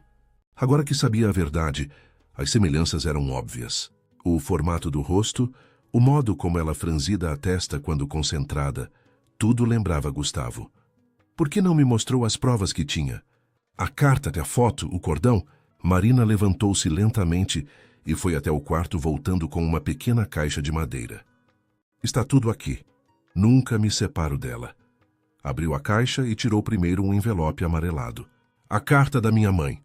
Agora que sabia a verdade, as semelhanças eram óbvias. O formato do rosto, o modo como ela franzida a testa quando concentrada, tudo lembrava Gustavo. Por que não me mostrou as provas que tinha? A carta, a foto, o cordão? Marina levantou-se lentamente e foi até o quarto voltando com uma pequena caixa de madeira. Está tudo aqui. Nunca me separo dela. Abriu a caixa e tirou primeiro um envelope amarelado. A carta da minha mãe.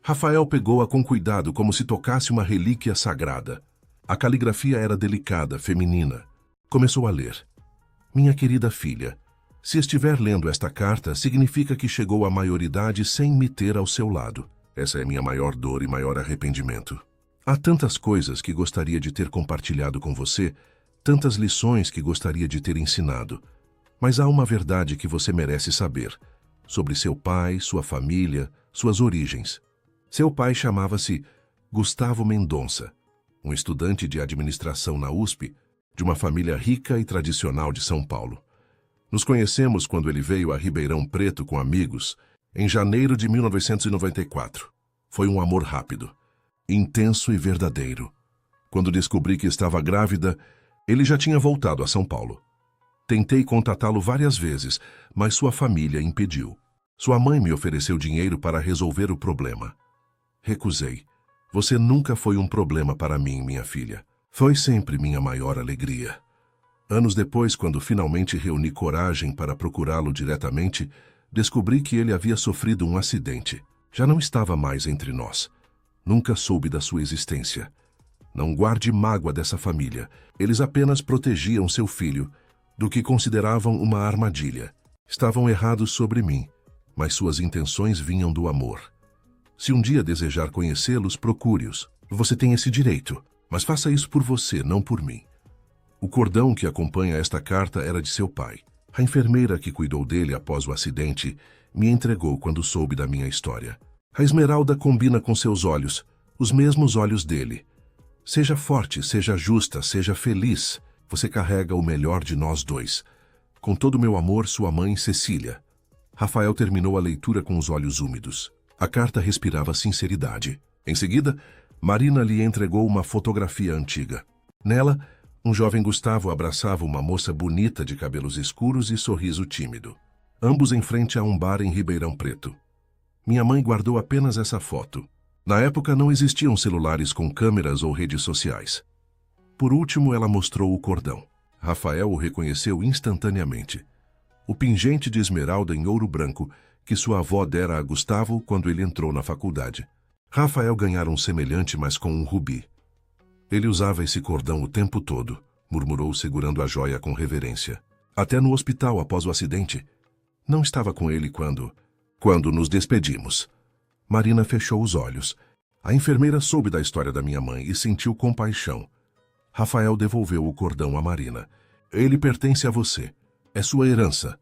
Rafael pegou-a com cuidado como se tocasse uma relíquia sagrada. A caligrafia era delicada, feminina. Começou a ler. Minha querida filha, se estiver lendo esta carta, significa que chegou à maioridade sem me ter ao seu lado. Essa é minha maior dor e maior arrependimento. Há tantas coisas que gostaria de ter compartilhado com você, tantas lições que gostaria de ter ensinado. Mas há uma verdade que você merece saber, sobre seu pai, sua família, suas origens. Seu pai chamava-se Gustavo Mendonça, um estudante de administração na USP, de uma família rica e tradicional de São Paulo. Nos conhecemos quando ele veio a Ribeirão Preto com amigos, em janeiro de 1994. Foi um amor rápido, intenso e verdadeiro. Quando descobri que estava grávida, ele já tinha voltado a São Paulo. Tentei contatá-lo várias vezes, mas sua família impediu. Sua mãe me ofereceu dinheiro para resolver o problema. Recusei. Você nunca foi um problema para mim, minha filha. Foi sempre minha maior alegria. Anos depois, quando finalmente reuni coragem para procurá-lo diretamente, descobri que ele havia sofrido um acidente. Já não estava mais entre nós. Nunca soube da sua existência. Não guarde mágoa dessa família. Eles apenas protegiam seu filho do que consideravam uma armadilha. Estavam errados sobre mim, mas suas intenções vinham do amor. Se um dia desejar conhecê-los, procure-os. Você tem esse direito, mas faça isso por você, não por mim. O cordão que acompanha esta carta era de seu pai. A enfermeira que cuidou dele após o acidente me entregou quando soube da minha história. A esmeralda combina com seus olhos, os mesmos olhos dele. Seja forte, seja justa, seja feliz. Você carrega o melhor de nós dois. Com todo o meu amor, sua mãe, Cecília. Rafael terminou a leitura com os olhos úmidos. A carta respirava sinceridade. Em seguida, Marina lhe entregou uma fotografia antiga. Nela, um jovem Gustavo abraçava uma moça bonita de cabelos escuros e sorriso tímido. Ambos em frente a um bar em Ribeirão Preto. Minha mãe guardou apenas essa foto. Na época não existiam celulares com câmeras ou redes sociais. Por último, ela mostrou o cordão. Rafael o reconheceu instantaneamente. O pingente de esmeralda em ouro branco que sua avó dera a Gustavo quando ele entrou na faculdade. Rafael ganhara um semelhante, mas com um rubi. Ele usava esse cordão o tempo todo, murmurou segurando a joia com reverência. Até no hospital após o acidente. Não estava com ele quando nos despedimos. Marina fechou os olhos. A enfermeira soube da história da minha mãe e sentiu compaixão. Rafael devolveu o cordão a Marina. Ele pertence a você. É sua herança.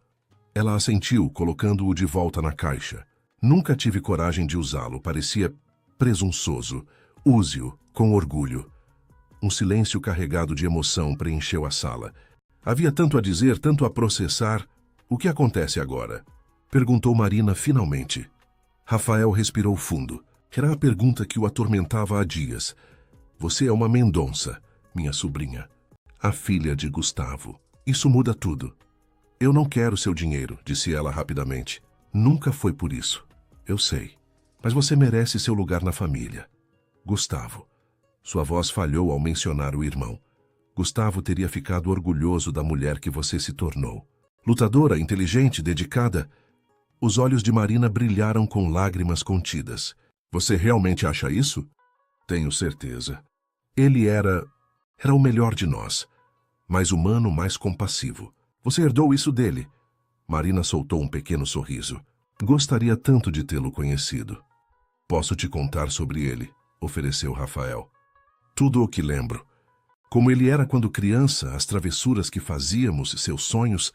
Ela assentiu, colocando-o de volta na caixa. Nunca tive coragem de usá-lo, parecia presunçoso. Use-o, com orgulho. Um silêncio carregado de emoção preencheu a sala. Havia tanto a dizer, tanto a processar. O que acontece agora? Perguntou Marina finalmente. Rafael respirou fundo. Era a pergunta que o atormentava há dias. Você é uma Mendonça, minha sobrinha. A filha de Gustavo. Isso muda tudo. Eu não quero seu dinheiro, disse ela rapidamente. Nunca foi por isso. Eu sei. Mas você merece seu lugar na família. Gustavo. Sua voz falhou ao mencionar o irmão. Gustavo teria ficado orgulhoso da mulher que você se tornou. Lutadora, inteligente, dedicada. Os olhos de Marina brilharam com lágrimas contidas. Você realmente acha isso? Tenho certeza. Ele era o melhor de nós. Mais humano, mais compassivo. Você herdou isso dele. Marina soltou um pequeno sorriso. Gostaria tanto de tê-lo conhecido. Posso te contar sobre ele, ofereceu Rafael. Tudo o que lembro. Como ele era quando criança, as travessuras que fazíamos, seus sonhos,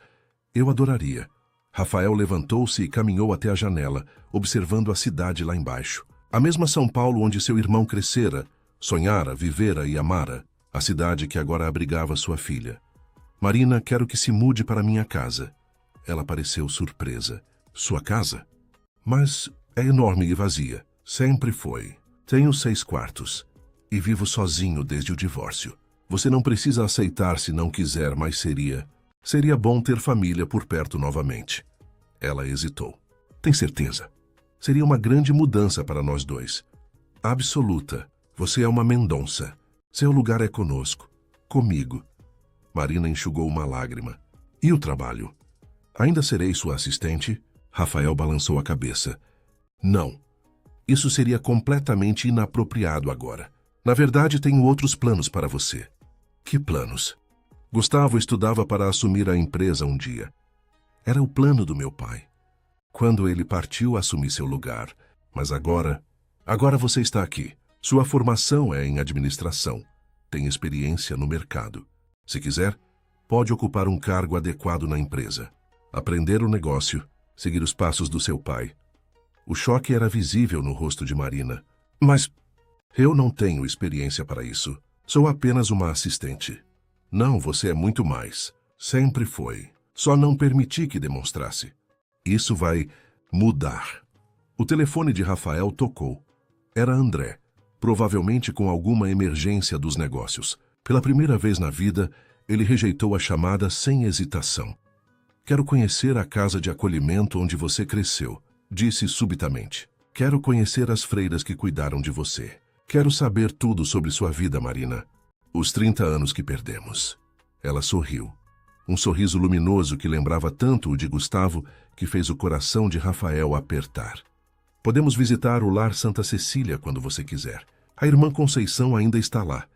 eu adoraria. Rafael levantou-se e caminhou até a janela, observando a cidade lá embaixo. A mesma São Paulo onde seu irmão crescera, sonhara, vivera e amara. A cidade que agora abrigava sua filha. Marina, quero que se mude para minha casa. Ela pareceu surpresa. Sua casa? Mas é enorme e vazia. Sempre foi. Tenho 6 quartos. E vivo sozinho desde o divórcio. Você não precisa aceitar se não quiser, mas seria bom ter família por perto novamente. Ela hesitou. Tem certeza? Seria uma grande mudança para nós dois. Absoluta. Você é uma Mendonça. Seu lugar é conosco. Comigo. Marina enxugou uma lágrima. E o trabalho? Ainda serei sua assistente? Rafael balançou a cabeça. Não. Isso seria completamente inapropriado agora. Na verdade, tenho outros planos para você. Que planos? Gustavo estudava para assumir a empresa um dia. Era o plano do meu pai. Quando ele partiu, assumi seu lugar. Mas agora você está aqui. Sua formação é em administração. Tem experiência no mercado. Se quiser, pode ocupar um cargo adequado na empresa. Aprender o negócio, seguir os passos do seu pai. O choque era visível no rosto de Marina. Mas eu não tenho experiência para isso. Sou apenas uma assistente. Não, você é muito mais. Sempre foi. Só não permiti que demonstrasse. Isso vai mudar. O telefone de Rafael tocou. Era André, provavelmente com alguma emergência dos negócios. Pela primeira vez na vida, ele rejeitou a chamada sem hesitação. Quero conhecer a casa de acolhimento onde você cresceu, disse subitamente. Quero conhecer as freiras que cuidaram de você. Quero saber tudo sobre sua vida, Marina. Os 30 anos que perdemos. Ela sorriu. Um sorriso luminoso que lembrava tanto o de Gustavo que fez o coração de Rafael apertar. Podemos visitar o Lar Santa Cecília quando você quiser. A irmã Conceição ainda está lá.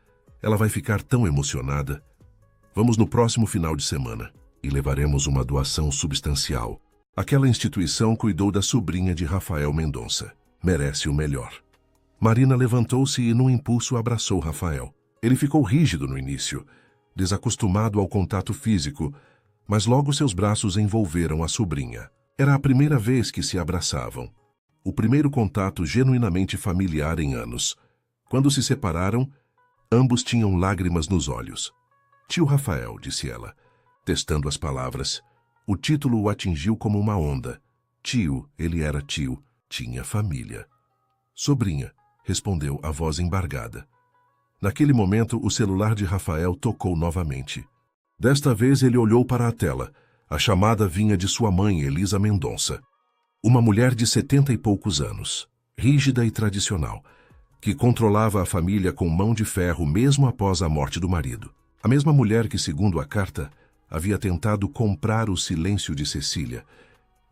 Ela vai ficar tão emocionada. Vamos no próximo final de semana e levaremos uma doação substancial. Aquela instituição cuidou da sobrinha de Rafael Mendonça. Merece o melhor. Marina levantou-se e, num impulso, abraçou Rafael. Ele ficou rígido no início, desacostumado ao contato físico, mas logo seus braços envolveram a sobrinha. Era a primeira vez que se abraçavam. O primeiro contato genuinamente familiar em anos. Quando se separaram, ambos tinham lágrimas nos olhos. Tio Rafael, disse ela, testando as palavras. O título o atingiu como uma onda. Tio, ele era tio, tinha família. Sobrinha, respondeu a voz embargada. Naquele momento, o celular de Rafael tocou novamente. Desta vez ele olhou para a tela. A chamada vinha de sua mãe, Elisa Mendonça. Uma mulher de 70 e poucos anos, rígida e tradicional, que controlava a família com mão de ferro mesmo após a morte do marido. A mesma mulher que, segundo a carta, havia tentado comprar o silêncio de Cecília.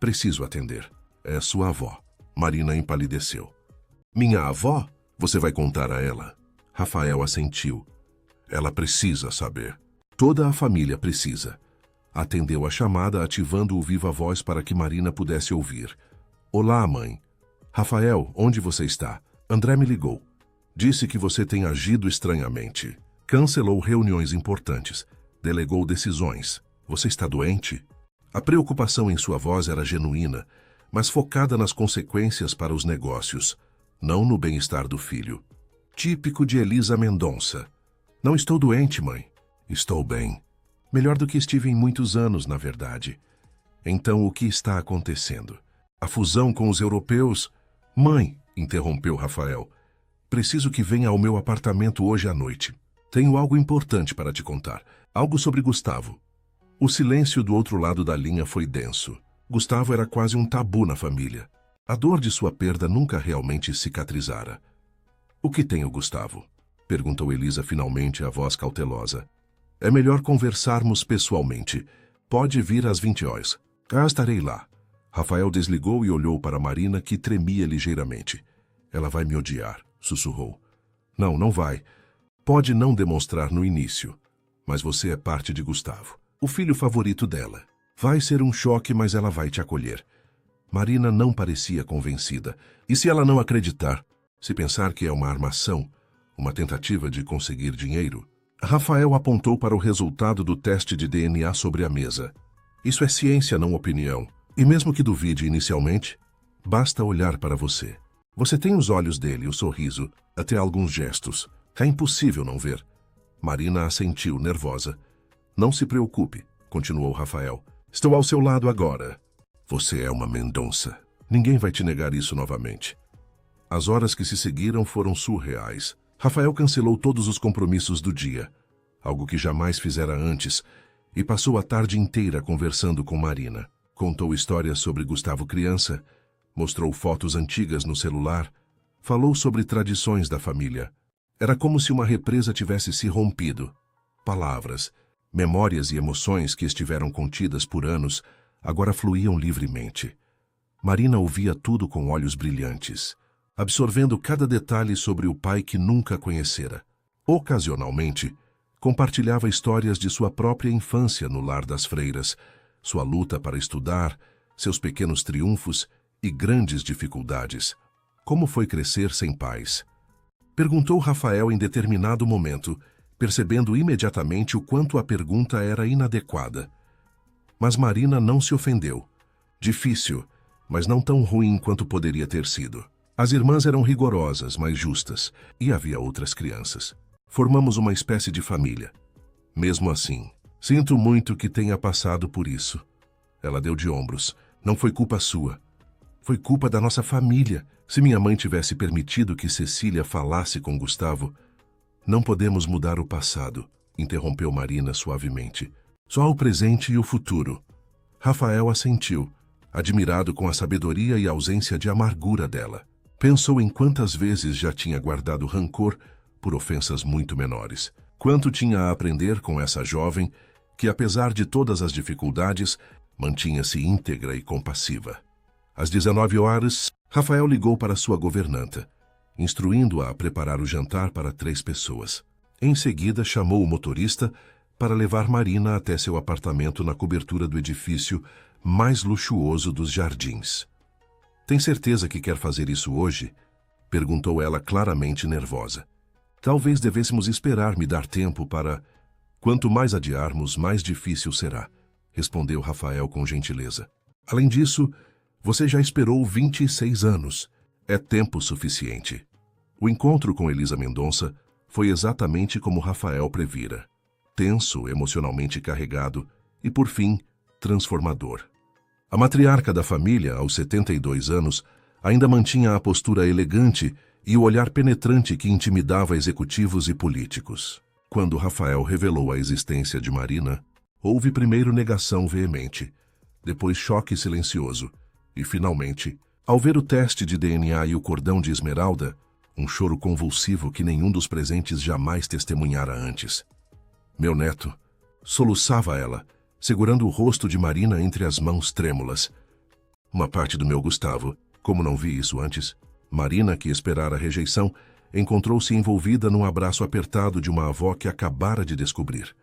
Preciso atender. É sua avó. Marina empalideceu. Minha avó? Você vai contar a ela? Rafael assentiu. Ela precisa saber. Toda a família precisa. Atendeu a chamada, ativando o viva-voz para que Marina pudesse ouvir. Olá, mãe. Rafael, onde você está? André me ligou. Disse que você tem agido estranhamente. Cancelou reuniões importantes. Delegou decisões. Você está doente? A preocupação em sua voz era genuína, mas focada nas consequências para os negócios, não no bem-estar do filho. Típico de Elisa Mendonça. Não estou doente, mãe. Estou bem. Melhor do que estive em muitos anos, na verdade. Então, o que está acontecendo? A fusão com os europeus? Mãe, interrompeu Rafael. Preciso que venha ao meu apartamento hoje à noite. Tenho algo importante para te contar. Algo sobre Gustavo. O silêncio do outro lado da linha foi denso. Gustavo era quase um tabu na família. A dor de sua perda nunca realmente cicatrizara. O que tem o Gustavo? Perguntou Elisa finalmente, a voz cautelosa. É melhor conversarmos pessoalmente. Pode vir às 20 horas. Cá estarei lá. Rafael desligou e olhou para Marina, que tremia ligeiramente. Ela vai me odiar, sussurrou. Não, não vai. Pode não demonstrar no início, mas você é parte de Gustavo, o filho favorito dela. Vai ser um choque, mas ela vai te acolher. Marina não parecia convencida. E se ela não acreditar? Se pensar que é uma armação, uma tentativa de conseguir dinheiro? Rafael apontou para o resultado do teste de DNA sobre a mesa. Isso é ciência, não opinião. E mesmo que duvide inicialmente, basta olhar para você. Você tem os olhos dele, o sorriso, até alguns gestos. É impossível não ver. Marina assentiu, nervosa. Não se preocupe, continuou Rafael. Estou ao seu lado agora. Você é uma Mendonça. Ninguém vai te negar isso novamente. As horas que se seguiram foram surreais. Rafael cancelou todos os compromissos do dia, algo que jamais fizera antes, e passou a tarde inteira conversando com Marina. Contou histórias sobre Gustavo criança, mostrou fotos antigas no celular, falou sobre tradições da família. Era como se uma represa tivesse se rompido. Palavras, memórias e emoções que estiveram contidas por anos agora fluíam livremente. Marina ouvia tudo com olhos brilhantes, absorvendo cada detalhe sobre o pai que nunca conhecera. Ocasionalmente, compartilhava histórias de sua própria infância no lar das freiras, sua luta para estudar, seus pequenos triunfos e grandes dificuldades. Como foi crescer sem pais? Perguntou Rafael em determinado momento, percebendo imediatamente o quanto a pergunta era inadequada. Mas Marina não se ofendeu. Difícil, mas não tão ruim quanto poderia ter sido. As irmãs eram rigorosas, mas justas, e havia outras crianças. Formamos uma espécie de família. Mesmo assim, sinto muito que tenha passado por isso. Ela deu de ombros. Não foi culpa sua. Foi culpa da nossa família. Se minha mãe tivesse permitido que Cecília falasse com Gustavo... Não podemos mudar o passado, interrompeu Marina suavemente. Só o presente e o futuro. Rafael assentiu, admirado com a sabedoria e ausência de amargura dela. Pensou em quantas vezes já tinha guardado rancor por ofensas muito menores. Quanto tinha a aprender com essa jovem que, apesar de todas as dificuldades, mantinha-se íntegra e compassiva. Às 19 horas, Rafael ligou para sua governanta, instruindo-a a preparar o jantar para 3 pessoas. Em seguida, chamou o motorista para levar Marina até seu apartamento na cobertura do edifício mais luxuoso dos jardins. Tem certeza que quer fazer isso hoje? Perguntou ela claramente nervosa. Talvez devêssemos esperar me dar tempo para... Quanto mais adiarmos, mais difícil será, respondeu Rafael com gentileza. Além disso, você já esperou 26 anos. É tempo suficiente. O encontro com Elisa Mendonça foi exatamente como Rafael previra. Tenso, emocionalmente carregado e, por fim, transformador. A matriarca da família, aos 72 anos, ainda mantinha a postura elegante e o olhar penetrante que intimidava executivos e políticos. Quando Rafael revelou a existência de Marina, houve primeiro negação veemente, depois choque silencioso e, finalmente, ao ver o teste de DNA e o cordão de esmeralda, um choro convulsivo que nenhum dos presentes jamais testemunhara antes. Meu neto, soluçava ela, segurando o rosto de Marina entre as mãos trêmulas. Uma parte do meu Gustavo, como não vi isso antes, Marina, que esperara a rejeição, encontrou-se envolvida num abraço apertado de uma avó que acabara de descobrir.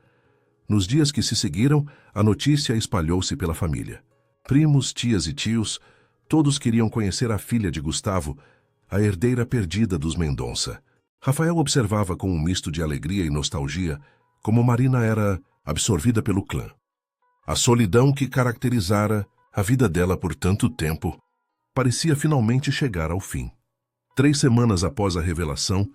Nos dias que se seguiram, a notícia espalhou-se pela família. Primos, tias e tios, todos queriam conhecer a filha de Gustavo, a herdeira perdida dos Mendonça. Rafael observava com um misto de alegria e nostalgia como Marina era absorvida pelo clã. A solidão que caracterizara a vida dela por tanto tempo parecia finalmente chegar ao fim. 3 semanas após a revelação,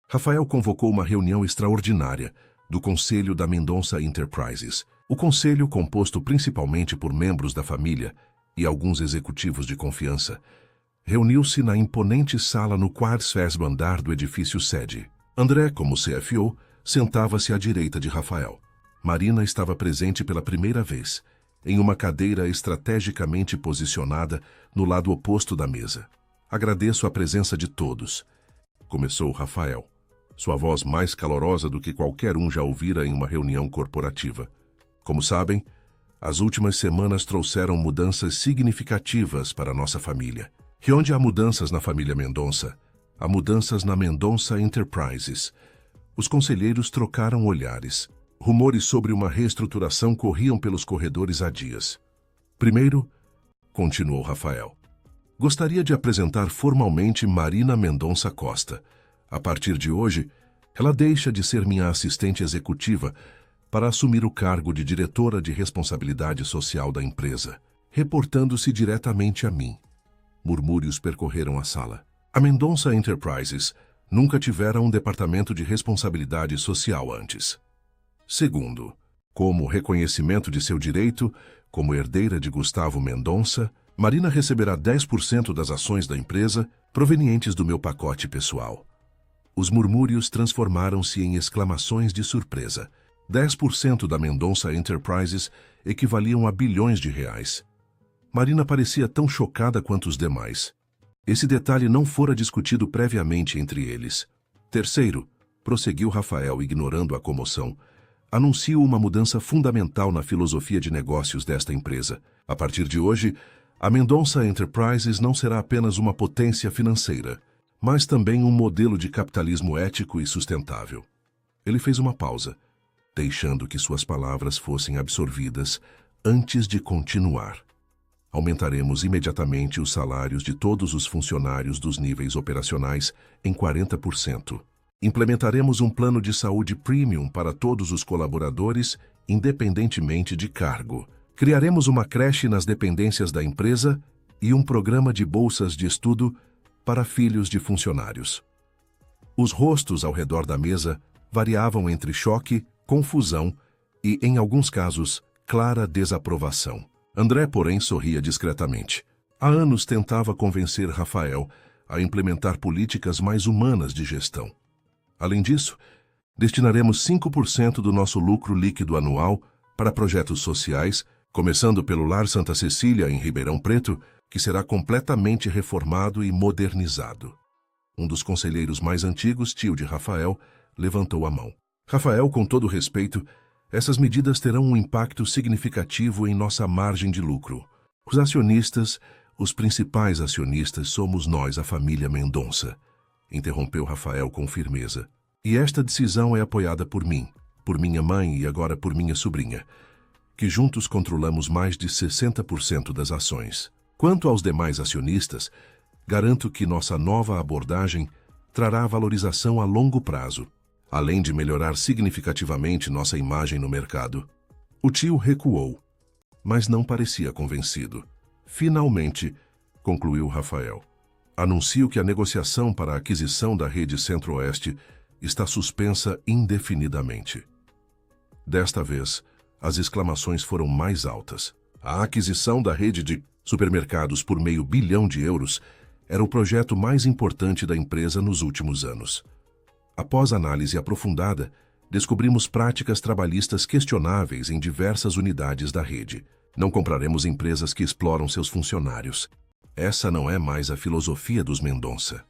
Rafael convocou uma reunião extraordinária do Conselho da Mendonça Enterprises. O conselho, composto principalmente por membros da família e alguns executivos de confiança, reuniu-se na imponente sala no 40º andar do edifício sede. André, como CFO, sentava-se à direita de Rafael. Marina estava presente pela primeira vez, em uma cadeira estrategicamente posicionada no lado oposto da mesa. Agradeço a presença de todos, começou Rafael, sua voz mais calorosa do que qualquer um já ouvira em uma reunião corporativa. Como sabem, as últimas semanas trouxeram mudanças significativas para nossa família. E onde há mudanças na família Mendonça, há mudanças na Mendonça Enterprises. Os conselheiros trocaram olhares. Rumores sobre uma reestruturação corriam pelos corredores há dias. Primeiro, continuou Rafael, gostaria de apresentar formalmente Marina Mendonça Costa. A partir de hoje, ela deixa de ser minha assistente executiva para assumir o cargo de diretora de responsabilidade social da empresa, reportando-se diretamente a mim. Murmúrios percorreram a sala. A Mendonça Enterprises nunca tivera um departamento de responsabilidade social antes. Segundo, como reconhecimento de seu direito, como herdeira de Gustavo Mendonça, Marina receberá 10% das ações da empresa provenientes do meu pacote pessoal. Os murmúrios transformaram-se em exclamações de surpresa. 10% da Mendonça Enterprises equivaliam a bilhões de reais. Marina parecia tão chocada quanto os demais. Esse detalhe não fora discutido previamente entre eles. Terceiro, prosseguiu Rafael, ignorando a comoção, anuncio uma mudança fundamental na filosofia de negócios desta empresa. A partir de hoje, a Mendonça Enterprises não será apenas uma potência financeira, mas também um modelo de capitalismo ético e sustentável. Ele fez uma pausa, deixando que suas palavras fossem absorvidas antes de continuar. Aumentaremos imediatamente os salários de todos os funcionários dos níveis operacionais em 40%. Implementaremos um plano de saúde premium para todos os colaboradores, independentemente de cargo. Criaremos uma creche nas dependências da empresa e um programa de bolsas de estudo para filhos de funcionários. Os rostos ao redor da mesa variavam entre choque, confusão e, em alguns casos, clara desaprovação. André, porém, sorria discretamente. Há anos tentava convencer Rafael a implementar políticas mais humanas de gestão. Além disso, destinaremos 5% do nosso lucro líquido anual para projetos sociais, começando pelo Lar Santa Cecília, em Ribeirão Preto, que será completamente reformado e modernizado. Um dos conselheiros mais antigos, tio de Rafael, levantou a mão. Rafael, com todo respeito, essas medidas terão um impacto significativo em nossa margem de lucro. Os acionistas, os principais acionistas, somos nós, a família Mendonça, interrompeu Rafael com firmeza. E esta decisão é apoiada por mim, por minha mãe e agora por minha sobrinha, que juntos controlamos mais de 60% das ações. Quanto aos demais acionistas, garanto que nossa nova abordagem trará valorização a longo prazo, além de melhorar significativamente nossa imagem no mercado. O tio recuou, mas não parecia convencido. Finalmente, concluiu Rafael, anuncio que a negociação para a aquisição da rede Centro-Oeste está suspensa indefinidamente. Desta vez, as exclamações foram mais altas. A aquisição da rede de supermercados por €500 milhão era o projeto mais importante da empresa nos últimos anos. Após análise aprofundada, descobrimos práticas trabalhistas questionáveis em diversas unidades da rede. Não compraremos empresas que exploram seus funcionários. Essa não é mais a filosofia dos Mendonça.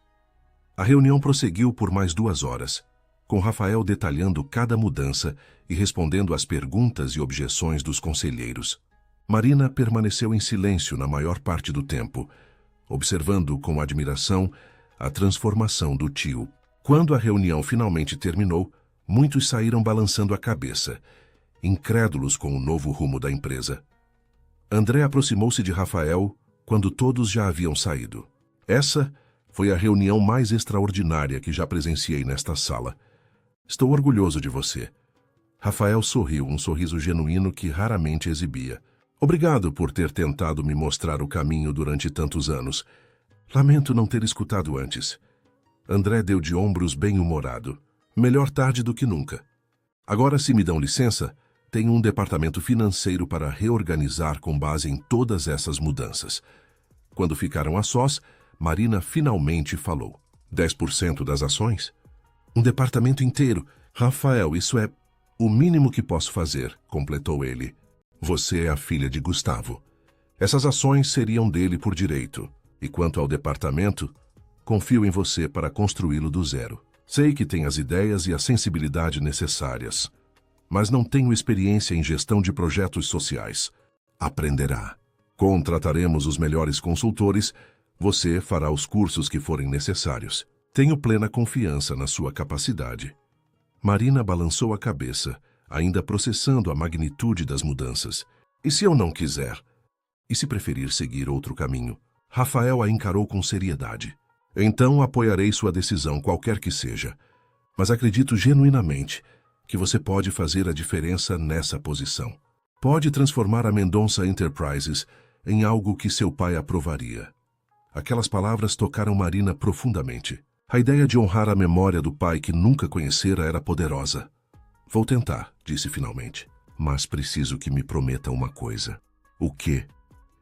A reunião prosseguiu por mais 2 horas, com Rafael detalhando cada mudança e respondendo às perguntas e objeções dos conselheiros. Marina permaneceu em silêncio na maior parte do tempo, observando com admiração a transformação do tio. Quando a reunião finalmente terminou, muitos saíram balançando a cabeça, incrédulos com o novo rumo da empresa. André aproximou-se de Rafael quando todos já haviam saído. Essa foi a reunião mais extraordinária que já presenciei nesta sala. Estou orgulhoso de você. Rafael sorriu, um sorriso genuíno que raramente exibia. Obrigado por ter tentado me mostrar o caminho durante tantos anos. Lamento não ter escutado antes. André deu de ombros bem-humorado. Melhor tarde do que nunca. Agora, se me dão licença, tenho um departamento financeiro para reorganizar com base em todas essas mudanças. Quando ficaram a sós, Marina finalmente falou. 10% das ações? Um departamento inteiro. Rafael, isso é o mínimo que posso fazer, completou ele. Você é a filha de Gustavo. Essas ações seriam dele por direito. E quanto ao departamento, confio em você para construí-lo do zero. Sei que tem as ideias e a sensibilidade necessárias, mas não tenho experiência em gestão de projetos sociais. Aprenderá. Contrataremos os melhores consultores, você fará os cursos que forem necessários. Tenho plena confiança na sua capacidade. Marina balançou a cabeça, ainda processando a magnitude das mudanças. E se eu não quiser? E se preferir seguir outro caminho? Rafael a encarou com seriedade. Então apoiarei sua decisão, qualquer que seja. Mas acredito genuinamente que você pode fazer a diferença nessa posição. Pode transformar a Mendonça Enterprises em algo que seu pai aprovaria. Aquelas palavras tocaram Marina profundamente. A ideia de honrar a memória do pai que nunca conhecera era poderosa. Vou tentar, disse finalmente. Mas preciso que me prometa uma coisa. O quê?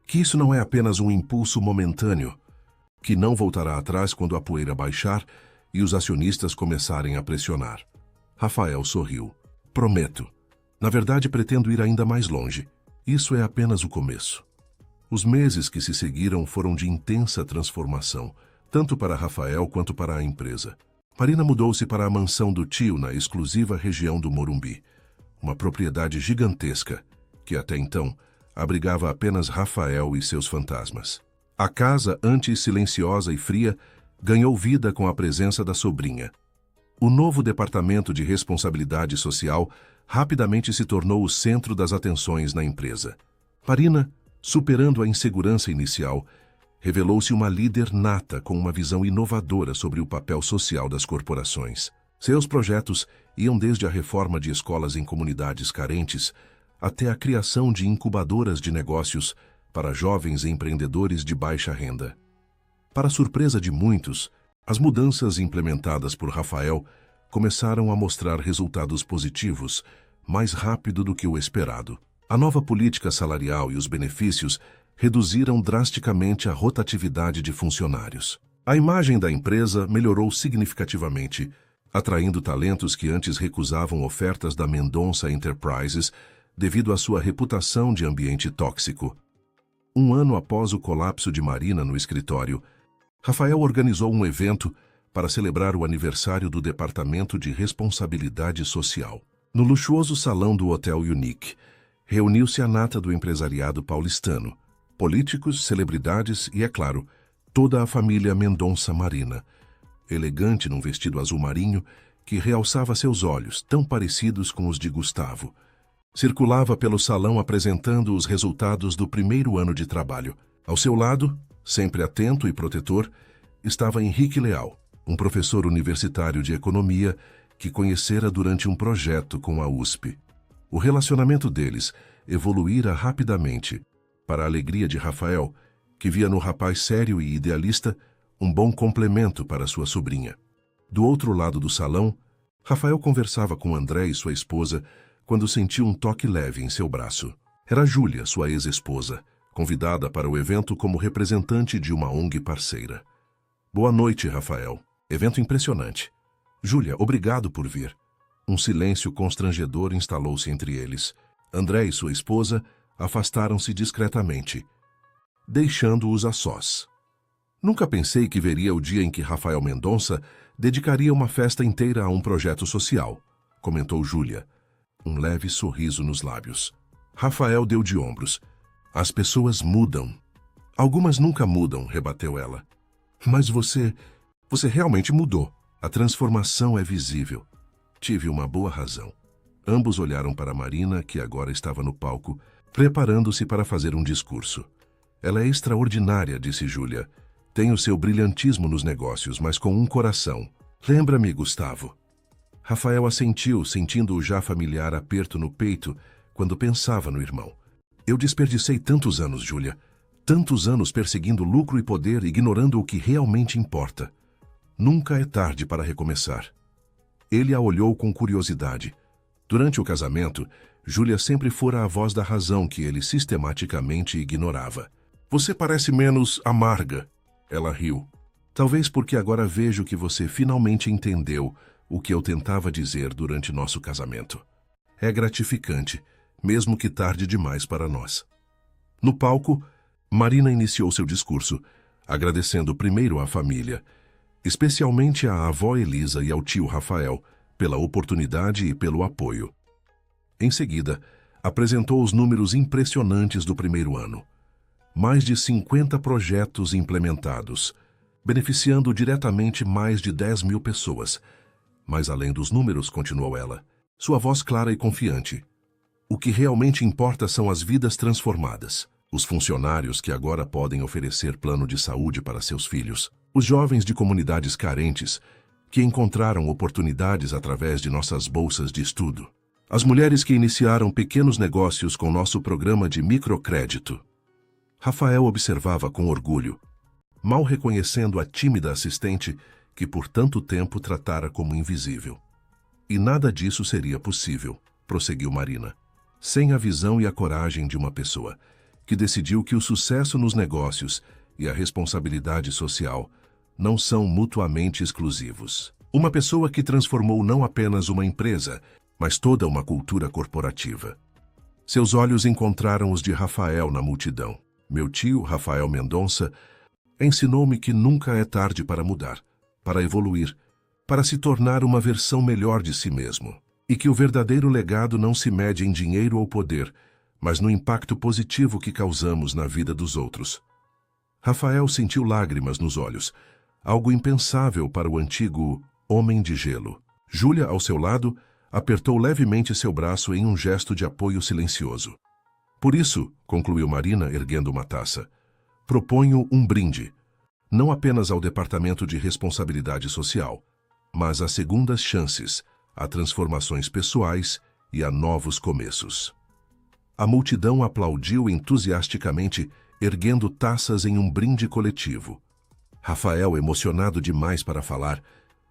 Que isso não é apenas um impulso momentâneo, que não voltará atrás quando a poeira baixar e os acionistas começarem a pressionar. Rafael sorriu. Prometo. Na verdade, pretendo ir ainda mais longe. Isso é apenas o começo. Os meses que se seguiram foram de intensa transformação, tanto para Rafael quanto para a empresa. Marina mudou-se para a mansão do tio na exclusiva região do Morumbi, uma propriedade gigantesca que até então abrigava apenas Rafael e seus fantasmas. A casa, antes silenciosa e fria, ganhou vida com a presença da sobrinha. O novo departamento de responsabilidade social rapidamente se tornou o centro das atenções na empresa. Marina, superando a insegurança inicial, revelou-se uma líder nata com uma visão inovadora sobre o papel social das corporações. Seus projetos iam desde a reforma de escolas em comunidades carentes até a criação de incubadoras de negócios para jovens empreendedores de baixa renda. Para surpresa de muitos, as mudanças implementadas por Rafael começaram a mostrar resultados positivos mais rápido do que o esperado. A nova política salarial e os benefícios reduziram drasticamente a rotatividade de funcionários. A imagem da empresa melhorou significativamente, atraindo talentos que antes recusavam ofertas da Mendonça Enterprises devido à sua reputação de ambiente tóxico. Um ano após o colapso de Marina no escritório, Rafael organizou um evento para celebrar o aniversário do Departamento de Responsabilidade Social. No luxuoso salão do Hotel Unique, reuniu-se a nata do empresariado paulistano, políticos, celebridades e, é claro, toda a família Mendonça Marina, elegante num vestido azul marinho que realçava seus olhos, tão parecidos com os de Gustavo. Circulava pelo salão apresentando os resultados do primeiro ano de trabalho. Ao seu lado, sempre atento e protetor, estava Henrique Leal, um professor universitário de economia que conhecera durante um projeto com a USP. O relacionamento deles evoluíra rapidamente, para a alegria de Rafael, que via no rapaz sério e idealista um bom complemento para sua sobrinha. Do outro lado do salão, Rafael conversava com André e sua esposa quando sentiu um toque leve em seu braço. Era Júlia, sua ex-esposa, convidada para o evento como representante de uma ONG parceira. Boa noite, Rafael. Evento impressionante. Júlia, obrigado por vir. Um silêncio constrangedor instalou-se entre eles. André e sua esposa afastaram-se discretamente, deixando-os a sós. Nunca pensei que veria o dia em que Rafael Mendonça dedicaria uma festa inteira a um projeto social, comentou Júlia, um leve sorriso nos lábios. Rafael deu de ombros. As pessoas mudam. Algumas nunca mudam, rebateu ela. Mas você realmente mudou. A transformação é visível. Tive uma boa razão. Ambos olharam para Marina, que agora estava no palco, preparando-se para fazer um discurso. Ela é extraordinária, disse Júlia. Tem o seu brilhantismo nos negócios, mas com um coração. Lembra-me, Gustavo. Rafael assentiu, sentindo o já familiar aperto no peito quando pensava no irmão. Eu desperdicei tantos anos, Júlia. Tantos anos perseguindo lucro e poder, ignorando o que realmente importa. Nunca é tarde para recomeçar. Ele a olhou com curiosidade. Durante o casamento, Júlia sempre fora a voz da razão que ele sistematicamente ignorava. Você parece menos amarga. Ela riu. Talvez porque agora vejo que você finalmente entendeu o que eu tentava dizer durante nosso casamento. É gratificante, mesmo que tarde demais para nós. No palco, Marina iniciou seu discurso, agradecendo primeiro à família, especialmente à avó Elisa e ao tio Rafael, pela oportunidade e pelo apoio. Em seguida, apresentou os números impressionantes do primeiro ano. Mais de 50 projetos implementados, beneficiando diretamente mais de 10.000 pessoas. Mas além dos números, continuou ela, sua voz clara e confiante. O que realmente importa são as vidas transformadas. Os funcionários que agora podem oferecer plano de saúde para seus filhos. Os jovens de comunidades carentes que encontraram oportunidades através de nossas bolsas de estudo. As mulheres que iniciaram pequenos negócios com nosso programa de microcrédito. Rafael observava com orgulho, mal reconhecendo a tímida assistente que por tanto tempo tratara como invisível. E nada disso seria possível, prosseguiu Marina, sem a visão e a coragem de uma pessoa que decidiu que o sucesso nos negócios e a responsabilidade social não são mutuamente exclusivos. Uma pessoa que transformou não apenas uma empresa, mas toda uma cultura corporativa. Seus olhos encontraram os de Rafael na multidão. Meu tio, Rafael Mendonça, ensinou-me que nunca é tarde para mudar, para evoluir, para se tornar uma versão melhor de si mesmo. E que o verdadeiro legado não se mede em dinheiro ou poder, mas no impacto positivo que causamos na vida dos outros. Rafael sentiu lágrimas nos olhos, algo impensável para o antigo homem de gelo. Júlia, ao seu lado, apertou levemente seu braço em um gesto de apoio silencioso. Por isso, concluiu Marina, erguendo uma taça, proponho um brinde, não apenas ao Departamento de Responsabilidade Social, mas a segundas chances, a transformações pessoais e a novos começos. A multidão aplaudiu entusiasticamente, erguendo taças em um brinde coletivo. Rafael, emocionado demais para falar,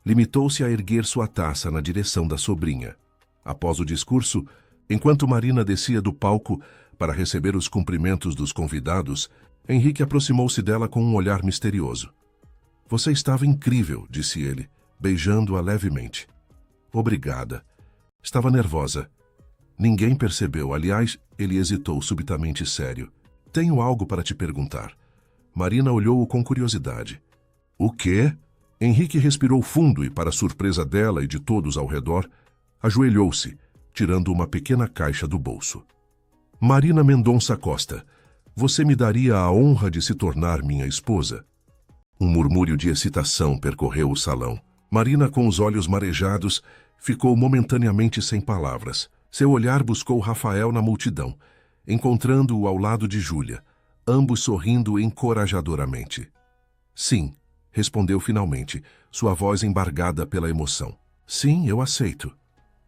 limitou-se a erguer sua taça na direção da sobrinha. Após o discurso, enquanto Marina descia do palco para receber os cumprimentos dos convidados, Henrique aproximou-se dela com um olhar misterioso. Você estava incrível, disse ele, beijando-a levemente. Obrigada. Estava nervosa. Ninguém percebeu, aliás, ele hesitou subitamente sério. Tenho algo para te perguntar. Marina olhou-o com curiosidade. O quê? Henrique respirou fundo e, para surpresa dela e de todos ao redor, ajoelhou-se, tirando uma pequena caixa do bolso. Marina Mendonça Costa, você me daria a honra de se tornar minha esposa? Um murmúrio de excitação percorreu o salão. Marina, com os olhos marejados, ficou momentaneamente sem palavras. Seu olhar buscou Rafael na multidão, encontrando-o ao lado de Júlia, ambos sorrindo encorajadoramente. Sim, respondeu finalmente, sua voz embargada pela emoção. Sim, eu aceito.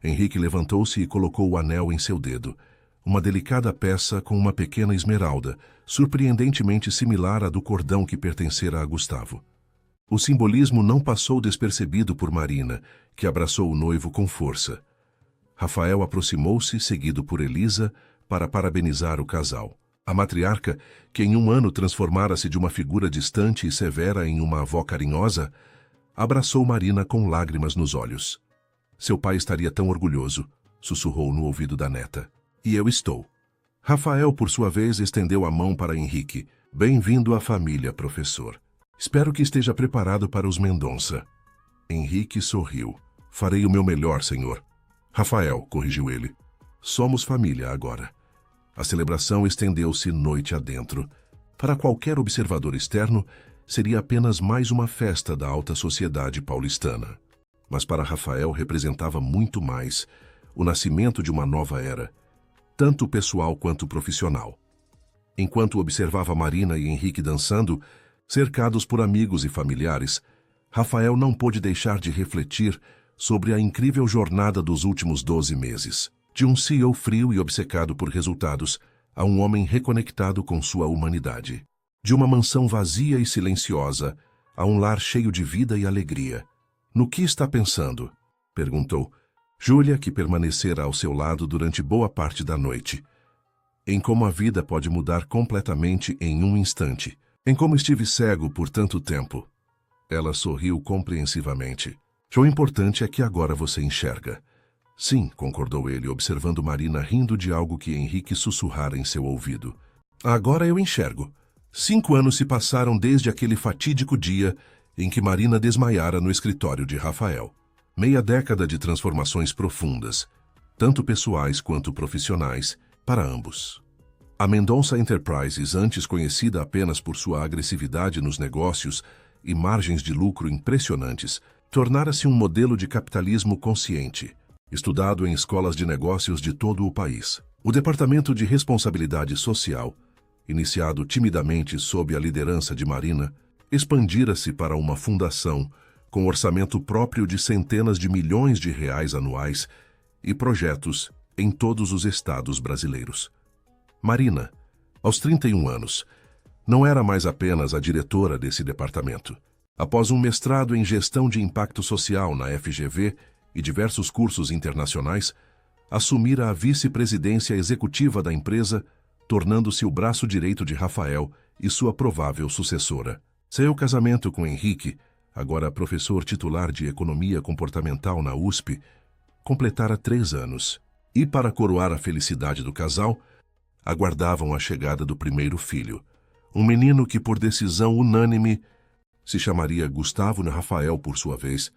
Henrique levantou-se e colocou o anel em seu dedo, uma delicada peça com uma pequena esmeralda, surpreendentemente similar à do cordão que pertencera a Gustavo. O simbolismo não passou despercebido por Marina, que abraçou o noivo com força. Rafael aproximou-se, seguido por Elisa, para parabenizar o casal. A matriarca, que em um ano transformara-se de uma figura distante e severa em uma avó carinhosa, abraçou Marina com lágrimas nos olhos. Seu pai estaria tão orgulhoso, sussurrou no ouvido da neta. E eu estou. Rafael, por sua vez, estendeu a mão para Henrique. Bem-vindo à família, professor. Espero que esteja preparado para os Mendonça. Henrique sorriu. Farei o meu melhor, senhor. Rafael, corrigiu ele. Somos família agora. A celebração estendeu-se noite adentro. Para qualquer observador externo, seria apenas mais uma festa da alta sociedade paulistana. Mas para Rafael representava muito mais, o nascimento de uma nova era, tanto pessoal quanto profissional. Enquanto observava Marina e Henrique dançando, cercados por amigos e familiares, Rafael não pôde deixar de refletir sobre a incrível jornada dos últimos 12 meses. De um CEO frio e obcecado por resultados, a um homem reconectado com sua humanidade. De uma mansão vazia e silenciosa, a um lar cheio de vida e alegria. No que está pensando? Perguntou Júlia, que permanecera ao seu lado durante boa parte da noite. Em como a vida pode mudar completamente em um instante. Em como estive cego por tanto tempo. Ela sorriu compreensivamente. O importante é que agora você enxerga. Sim, concordou ele, observando Marina rindo de algo que Henrique sussurrara em seu ouvido. Agora eu enxergo. 5 anos se passaram desde aquele fatídico dia em que Marina desmaiara no escritório de Rafael. Meia década de transformações profundas, tanto pessoais quanto profissionais, para ambos. A Mendonça Enterprises, antes conhecida apenas por sua agressividade nos negócios e margens de lucro impressionantes, tornara-se um modelo de capitalismo consciente, estudado em escolas de negócios de todo o país. O Departamento de Responsabilidade Social, iniciado timidamente sob a liderança de Marina, expandira-se para uma fundação com orçamento próprio de centenas de milhões de reais anuais e projetos em todos os estados brasileiros. Marina, aos 31 anos, não era mais apenas a diretora desse departamento. Após um mestrado em Gestão de Impacto Social na FGV e diversos cursos internacionais, assumira a vice-presidência executiva da empresa, tornando-se o braço direito de Rafael e sua provável sucessora. Seu casamento com Henrique, agora professor titular de Economia Comportamental na USP, completara 3 anos. E para coroar a felicidade do casal, aguardavam a chegada do primeiro filho, um menino que, por decisão unânime, se chamaria Gustavo Rafael por sua vez,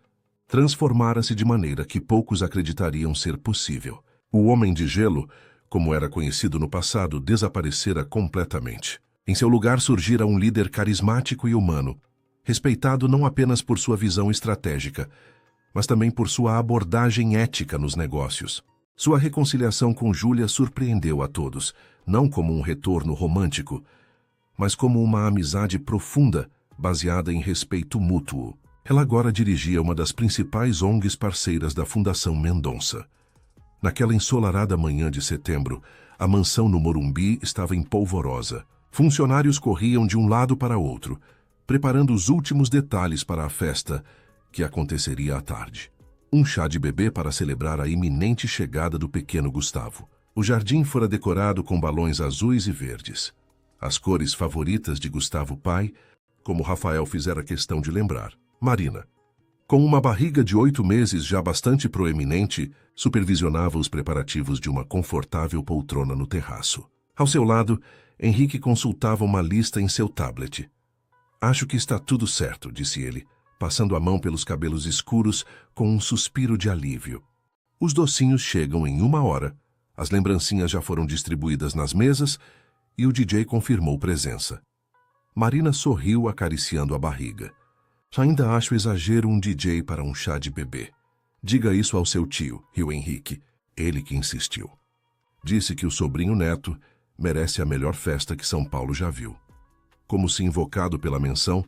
transformara-se de maneira que poucos acreditariam ser possível. O Homem de Gelo, como era conhecido no passado, desaparecera completamente. Em seu lugar surgira um líder carismático e humano, respeitado não apenas por sua visão estratégica, mas também por sua abordagem ética nos negócios. Sua reconciliação com Júlia surpreendeu a todos, não como um retorno romântico, mas como uma amizade profunda, baseada em respeito mútuo. Ela agora dirigia uma das principais ONGs parceiras da Fundação Mendonça. Naquela ensolarada manhã de setembro, a mansão no Morumbi estava em polvorosa. Funcionários corriam de um lado para outro, preparando os últimos detalhes para a festa, que aconteceria à tarde. Um chá de bebê para celebrar a iminente chegada do pequeno Gustavo. O jardim fora decorado com balões azuis e verdes. As cores favoritas de Gustavo pai, como Rafael fizera questão de lembrar. Marina, com uma barriga de 8 meses já bastante proeminente, supervisionava os preparativos de uma confortável poltrona no terraço. Ao seu lado, Henrique consultava uma lista em seu tablet. Acho que está tudo certo, disse ele, passando a mão pelos cabelos escuros com um suspiro de alívio. Os docinhos chegam em 1 hora, as lembrancinhas já foram distribuídas nas mesas e o DJ confirmou presença. Marina sorriu acariciando a barriga. Ainda acho exagero um DJ para um chá de bebê. Diga isso ao seu tio, riu Henrique. Ele que insistiu. Disse que o sobrinho neto merece a melhor festa que São Paulo já viu. Como se invocado pela menção,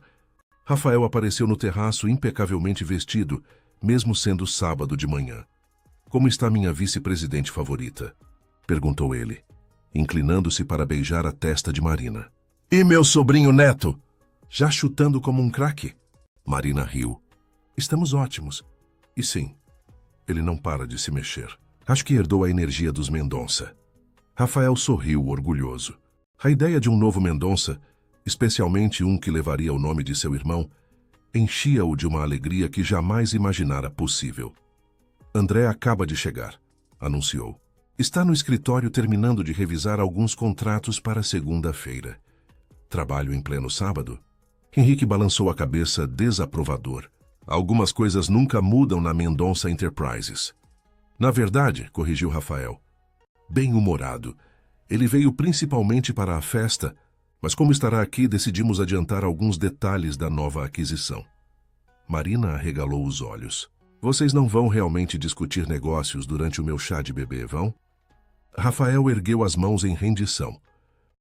Rafael apareceu no terraço impecavelmente vestido, mesmo sendo sábado de manhã. Como está minha vice-presidente favorita? Perguntou ele, inclinando-se para beijar a testa de Marina. E meu sobrinho neto? Já chutando como um craque? Marina riu. Estamos ótimos. E sim, ele não para de se mexer. Acho que herdou a energia dos Mendonça. Rafael sorriu orgulhoso. A ideia de um novo Mendonça, especialmente um que levaria o nome de seu irmão, enchia-o de uma alegria que jamais imaginara possível. André acaba de chegar, anunciou. Está no escritório terminando de revisar alguns contratos para segunda-feira. Trabalho em pleno sábado? Henrique balançou a cabeça desaprovador. Algumas coisas nunca mudam na Mendonça Enterprises. Na verdade, corrigiu Rafael. Bem-humorado. Ele veio principalmente para a festa, mas como estará aqui, decidimos adiantar alguns detalhes da nova aquisição. Marina arregalou os olhos. Vocês não vão realmente discutir negócios durante o meu chá de bebê, vão? Rafael ergueu as mãos em rendição.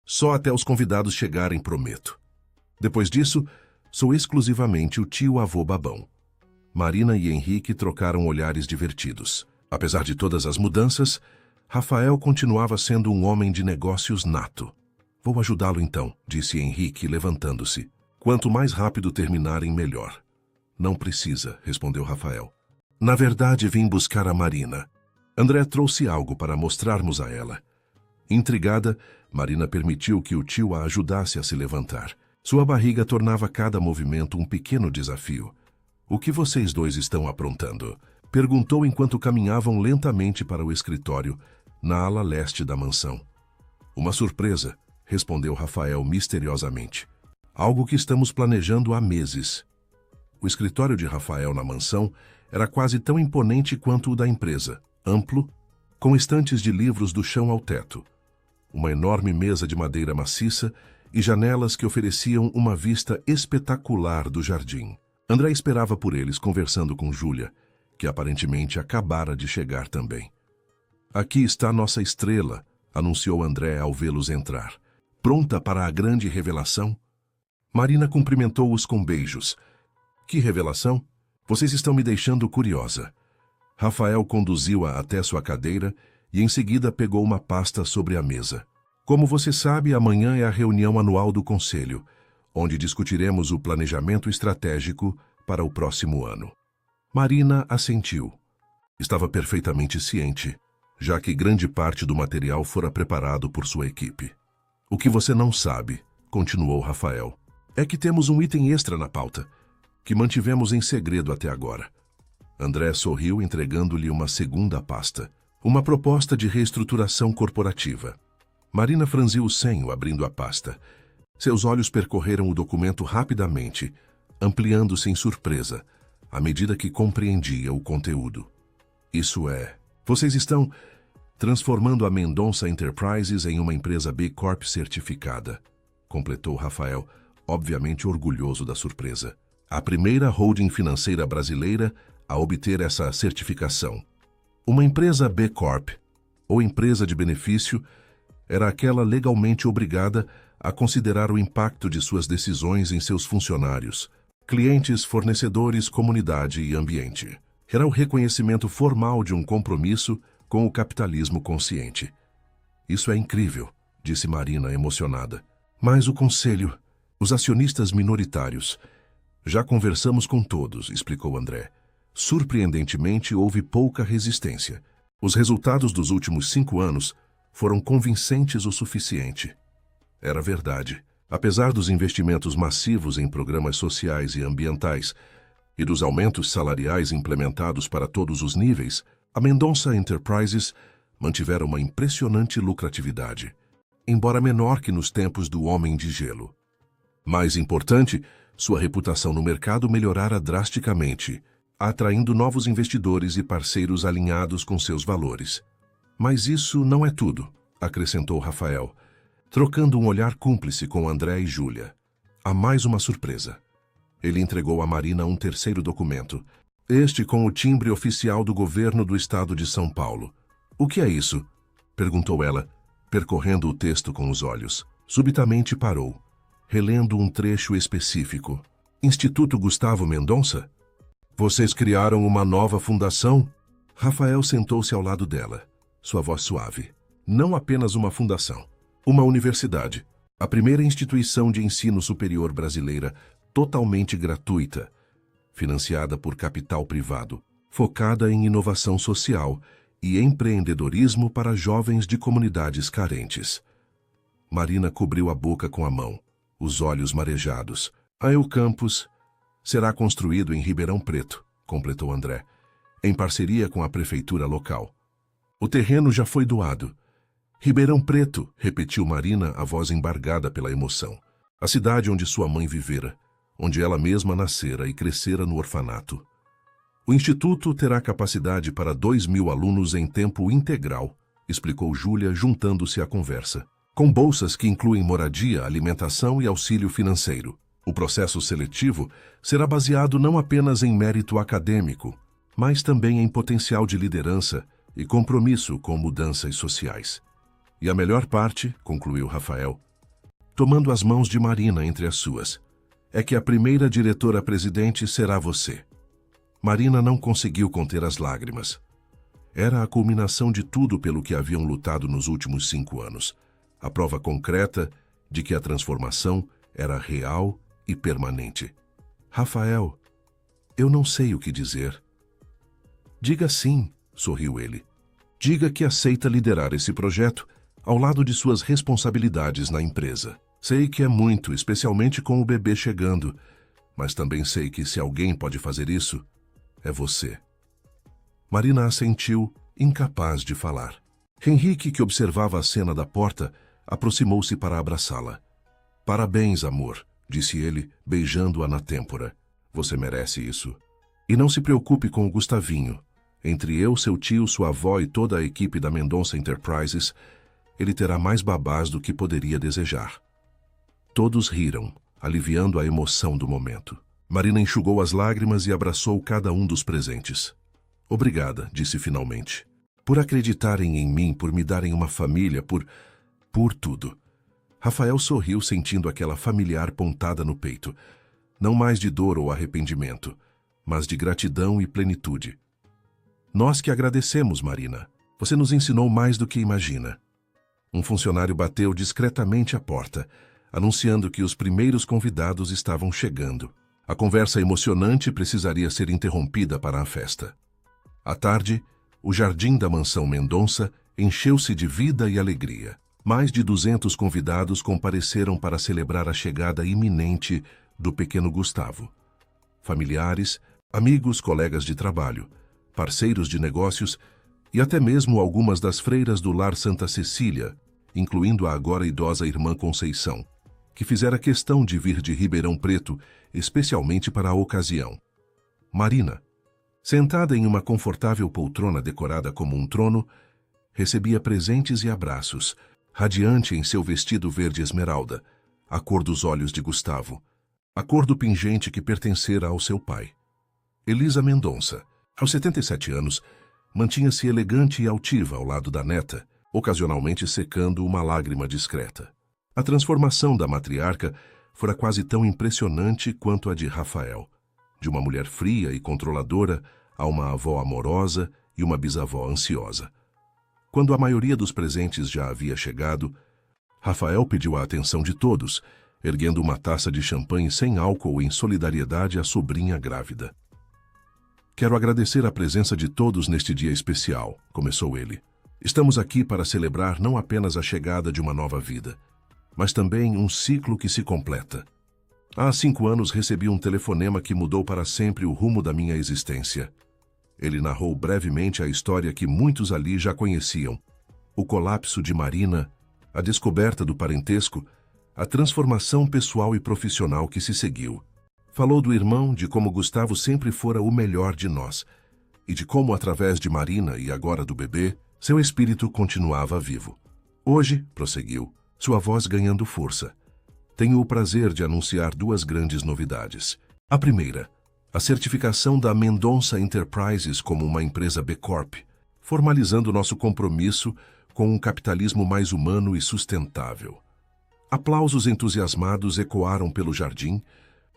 Só até os convidados chegarem, prometo. Depois disso, sou exclusivamente o tio-avô babão. Marina e Henrique trocaram olhares divertidos. Apesar de todas as mudanças, Rafael continuava sendo um homem de negócios nato. Vou ajudá-lo então, disse Henrique, levantando-se. Quanto mais rápido terminarem, melhor. Não precisa, respondeu Rafael. Na verdade, vim buscar a Marina. André trouxe algo para mostrarmos a ela. Intrigada, Marina permitiu que o tio a ajudasse a se levantar. Sua barriga tornava cada movimento um pequeno desafio. O que vocês dois estão aprontando? Perguntou enquanto caminhavam lentamente para o escritório, na ala leste da mansão. Uma surpresa, respondeu Rafael misteriosamente. Algo que estamos planejando há meses. O escritório de Rafael na mansão era quase tão imponente quanto o da empresa, amplo, com estantes de livros do chão ao teto. Uma enorme mesa de madeira maciça e janelas que ofereciam uma vista espetacular do jardim. André esperava por eles conversando com Júlia, que aparentemente acabara de chegar também. Aqui está nossa estrela, anunciou André ao vê-los entrar. Pronta para a grande revelação? Marina cumprimentou-os com beijos. Que revelação? Vocês estão me deixando curiosa. Rafael conduziu-a até sua cadeira e em seguida pegou uma pasta sobre a mesa. Como você sabe, amanhã é a reunião anual do Conselho, onde discutiremos o planejamento estratégico para o próximo ano. Marina assentiu. Estava perfeitamente ciente, já que grande parte do material fora preparado por sua equipe. O que você não sabe, continuou Rafael, é que temos um item extra na pauta, que mantivemos em segredo até agora. André sorriu entregando-lhe uma segunda pasta, uma proposta de reestruturação corporativa. Marina franziu o senho abrindo a pasta. Seus olhos percorreram o documento rapidamente, ampliando-se em surpresa, à medida que compreendia o conteúdo. Isso é, vocês estão transformando a Mendonça Enterprises em uma empresa B Corp certificada, completou Rafael, obviamente orgulhoso da surpresa. A primeira holding financeira brasileira a obter essa certificação. Uma empresa B Corp, ou empresa de benefício, era aquela legalmente obrigada a considerar o impacto de suas decisões em seus funcionários, clientes, fornecedores, comunidade e ambiente. Era o reconhecimento formal de um compromisso com o capitalismo consciente. Isso é incrível, disse Marina emocionada. Mas o conselho, os acionistas minoritários. Já conversamos com todos, explicou André. Surpreendentemente, houve pouca resistência. Os resultados dos últimos 5 anos foram convincentes o suficiente. Era verdade. Apesar dos investimentos massivos em programas sociais e ambientais e dos aumentos salariais implementados para todos os níveis, a Mendonça Enterprises mantivera uma impressionante lucratividade, embora menor que nos tempos do Homem de Gelo. Mais importante, sua reputação no mercado melhorara drasticamente, atraindo novos investidores e parceiros alinhados com seus valores. Mas isso não é tudo, acrescentou Rafael, trocando um olhar cúmplice com André e Júlia. Há mais uma surpresa. Ele entregou a Marina um terceiro documento, este com o timbre oficial do governo do estado de São Paulo. "O que é isso?" perguntou ela, percorrendo o texto com os olhos. Subitamente parou, relendo um trecho específico. "Instituto Gustavo Mendonça? Vocês criaram uma nova fundação?" Rafael sentou-se ao lado dela, sua voz suave. "Não apenas uma fundação, uma universidade. A primeira instituição de ensino superior brasileira totalmente gratuita, financiada por capital privado, focada em inovação social e empreendedorismo para jovens de comunidades carentes." Marina cobriu a boca com a mão, os olhos marejados. "O campus será construído em Ribeirão Preto", completou André, "em parceria com a prefeitura local. O terreno já foi doado." "Ribeirão Preto", repetiu Marina, a voz embargada pela emoção. "A cidade onde sua mãe vivera, onde ela mesma nascera e crescera no orfanato. O instituto terá capacidade para 2.000 alunos em tempo integral", explicou Júlia, juntando-se à conversa, "com bolsas que incluem moradia, alimentação e auxílio financeiro. O processo seletivo será baseado não apenas em mérito acadêmico, mas também em potencial de liderança e compromisso com mudanças sociais. E a melhor parte", concluiu Rafael, tomando as mãos de Marina entre as suas, "é que a primeira diretora-presidente será você." Marina não conseguiu conter as lágrimas. Era a culminação de tudo pelo que haviam lutado nos últimos 5 anos. A prova concreta de que a transformação era real e permanente. "Rafael, eu não sei o que dizer." "Diga sim", sorriu ele. "Diga que aceita liderar esse projeto ao lado de suas responsabilidades na empresa. Sei que é muito, especialmente com o bebê chegando, mas também sei que se alguém pode fazer isso, é você." Marina assentiu, incapaz de falar. Henrique, que observava a cena da porta, aproximou-se para abraçá-la. "Parabéns, amor", disse ele, beijando-a na têmpora. "Você merece isso. E não se preocupe com o Gustavinho. Entre eu, seu tio, sua avó e toda a equipe da Mendonça Enterprises, ele terá mais babás do que poderia desejar." Todos riram, aliviando a emoção do momento. Marina enxugou as lágrimas e abraçou cada um dos presentes. "Obrigada", disse finalmente, "por acreditarem em mim, por me darem uma família, por tudo." Rafael sorriu, sentindo aquela familiar pontada no peito, não mais de dor ou arrependimento, mas de gratidão e plenitude. "Nós que agradecemos, Marina. Você nos ensinou mais do que imagina." Um funcionário bateu discretamente à porta, anunciando que os primeiros convidados estavam chegando. A conversa emocionante precisaria ser interrompida para a festa. À tarde, o jardim da mansão Mendonça encheu-se de vida e alegria. Mais de 200 convidados compareceram para celebrar a chegada iminente do pequeno Gustavo. Familiares, amigos, colegas de trabalho, parceiros de negócios e até mesmo algumas das freiras do Lar Santa Cecília, incluindo a agora idosa irmã Conceição, que fizera questão de vir de Ribeirão Preto, especialmente para a ocasião. Marina, sentada em uma confortável poltrona decorada como um trono, recebia presentes e abraços, radiante em seu vestido verde esmeralda, a cor dos olhos de Gustavo, a cor do pingente que pertencera ao seu pai. Elisa Mendonça, aos 77 anos, mantinha-se elegante e altiva ao lado da neta, ocasionalmente secando uma lágrima discreta. A transformação da matriarca fora quase tão impressionante quanto a de Rafael, de uma mulher fria e controladora a uma avó amorosa e uma bisavó ansiosa. Quando a maioria dos presentes já havia chegado, Rafael pediu a atenção de todos, erguendo uma taça de champanhe sem álcool em solidariedade à sobrinha grávida. "Quero agradecer a presença de todos neste dia especial", começou ele. "Estamos aqui para celebrar não apenas a chegada de uma nova vida, mas também um ciclo que se completa. Há 5 anos recebi um telefonema que mudou para sempre o rumo da minha existência." Ele narrou brevemente a história que muitos ali já conheciam: o colapso de Marina, a descoberta do parentesco, a transformação pessoal e profissional que se seguiu. Falou do irmão, de como Gustavo sempre fora o melhor de nós, e de como, através de Marina e agora do bebê, seu espírito continuava vivo. "Hoje", prosseguiu, sua voz ganhando força, "tenho o prazer de anunciar 2 grandes novidades. A primeira, a certificação da Mendonça Enterprises como uma empresa B Corp, formalizando nosso compromisso com um capitalismo mais humano e sustentável. Aplausos entusiasmados ecoaram pelo jardim,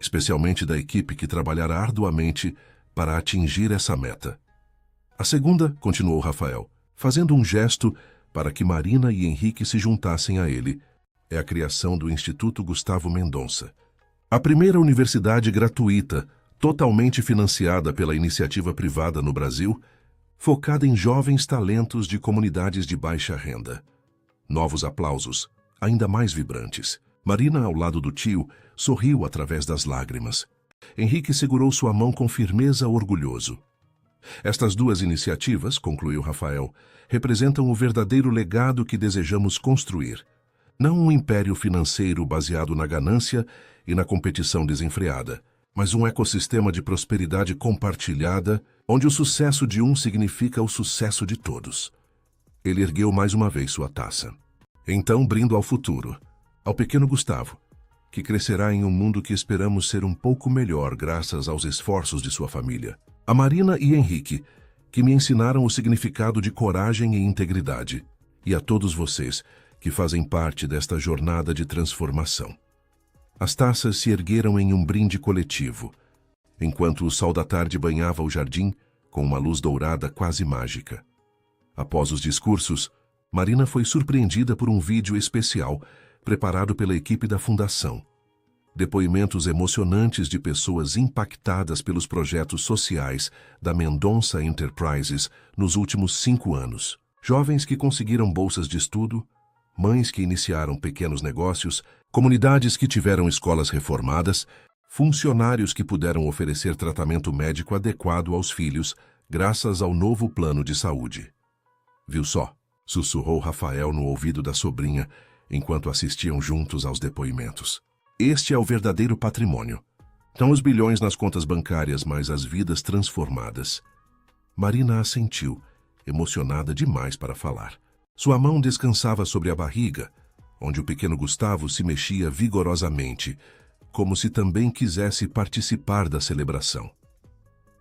especialmente da equipe que trabalhara arduamente para atingir essa meta. A segunda, continuou Rafael, fazendo um gesto para que Marina e Henrique se juntassem a ele, é a criação do Instituto Gustavo Mendonça. A primeira universidade gratuita, totalmente financiada pela iniciativa privada no Brasil, focada em jovens talentos de comunidades de baixa renda. Novos aplausos, ainda mais vibrantes. Marina, ao lado do tio, sorriu através das lágrimas. Henrique segurou sua mão com firmeza, orgulhoso. Estas duas iniciativas, concluiu Rafael, representam o verdadeiro legado que desejamos construir. Não um império financeiro baseado na ganância e na competição desenfreada, mas um ecossistema de prosperidade compartilhada, onde o sucesso de um significa o sucesso de todos. Ele ergueu mais uma vez sua taça. Então, brindo ao futuro, ao pequeno Gustavo, que crescerá em um mundo que esperamos ser um pouco melhor graças aos esforços de sua família. A Marina e Henrique, que me ensinaram o significado de coragem e integridade. E a todos vocês, que fazem parte desta jornada de transformação. As taças se ergueram em um brinde coletivo, enquanto o sol da tarde banhava o jardim com uma luz dourada quase mágica. Após os discursos, Marina foi surpreendida por um vídeo especial preparado pela equipe da Fundação. Depoimentos emocionantes de pessoas impactadas pelos projetos sociais da Mendonça Enterprises nos últimos 5 anos. Jovens que conseguiram bolsas de estudo, mães que iniciaram pequenos negócios, comunidades que tiveram escolas reformadas, funcionários que puderam oferecer tratamento médico adequado aos filhos graças ao novo plano de saúde. Viu só? Sussurrou Rafael no ouvido da sobrinha, enquanto assistiam juntos aos depoimentos. Este é o verdadeiro patrimônio. Não os bilhões nas contas bancárias, mas as vidas transformadas. Marina assentiu, emocionada demais para falar. Sua mão descansava sobre a barriga, onde o pequeno Gustavo se mexia vigorosamente, como se também quisesse participar da celebração.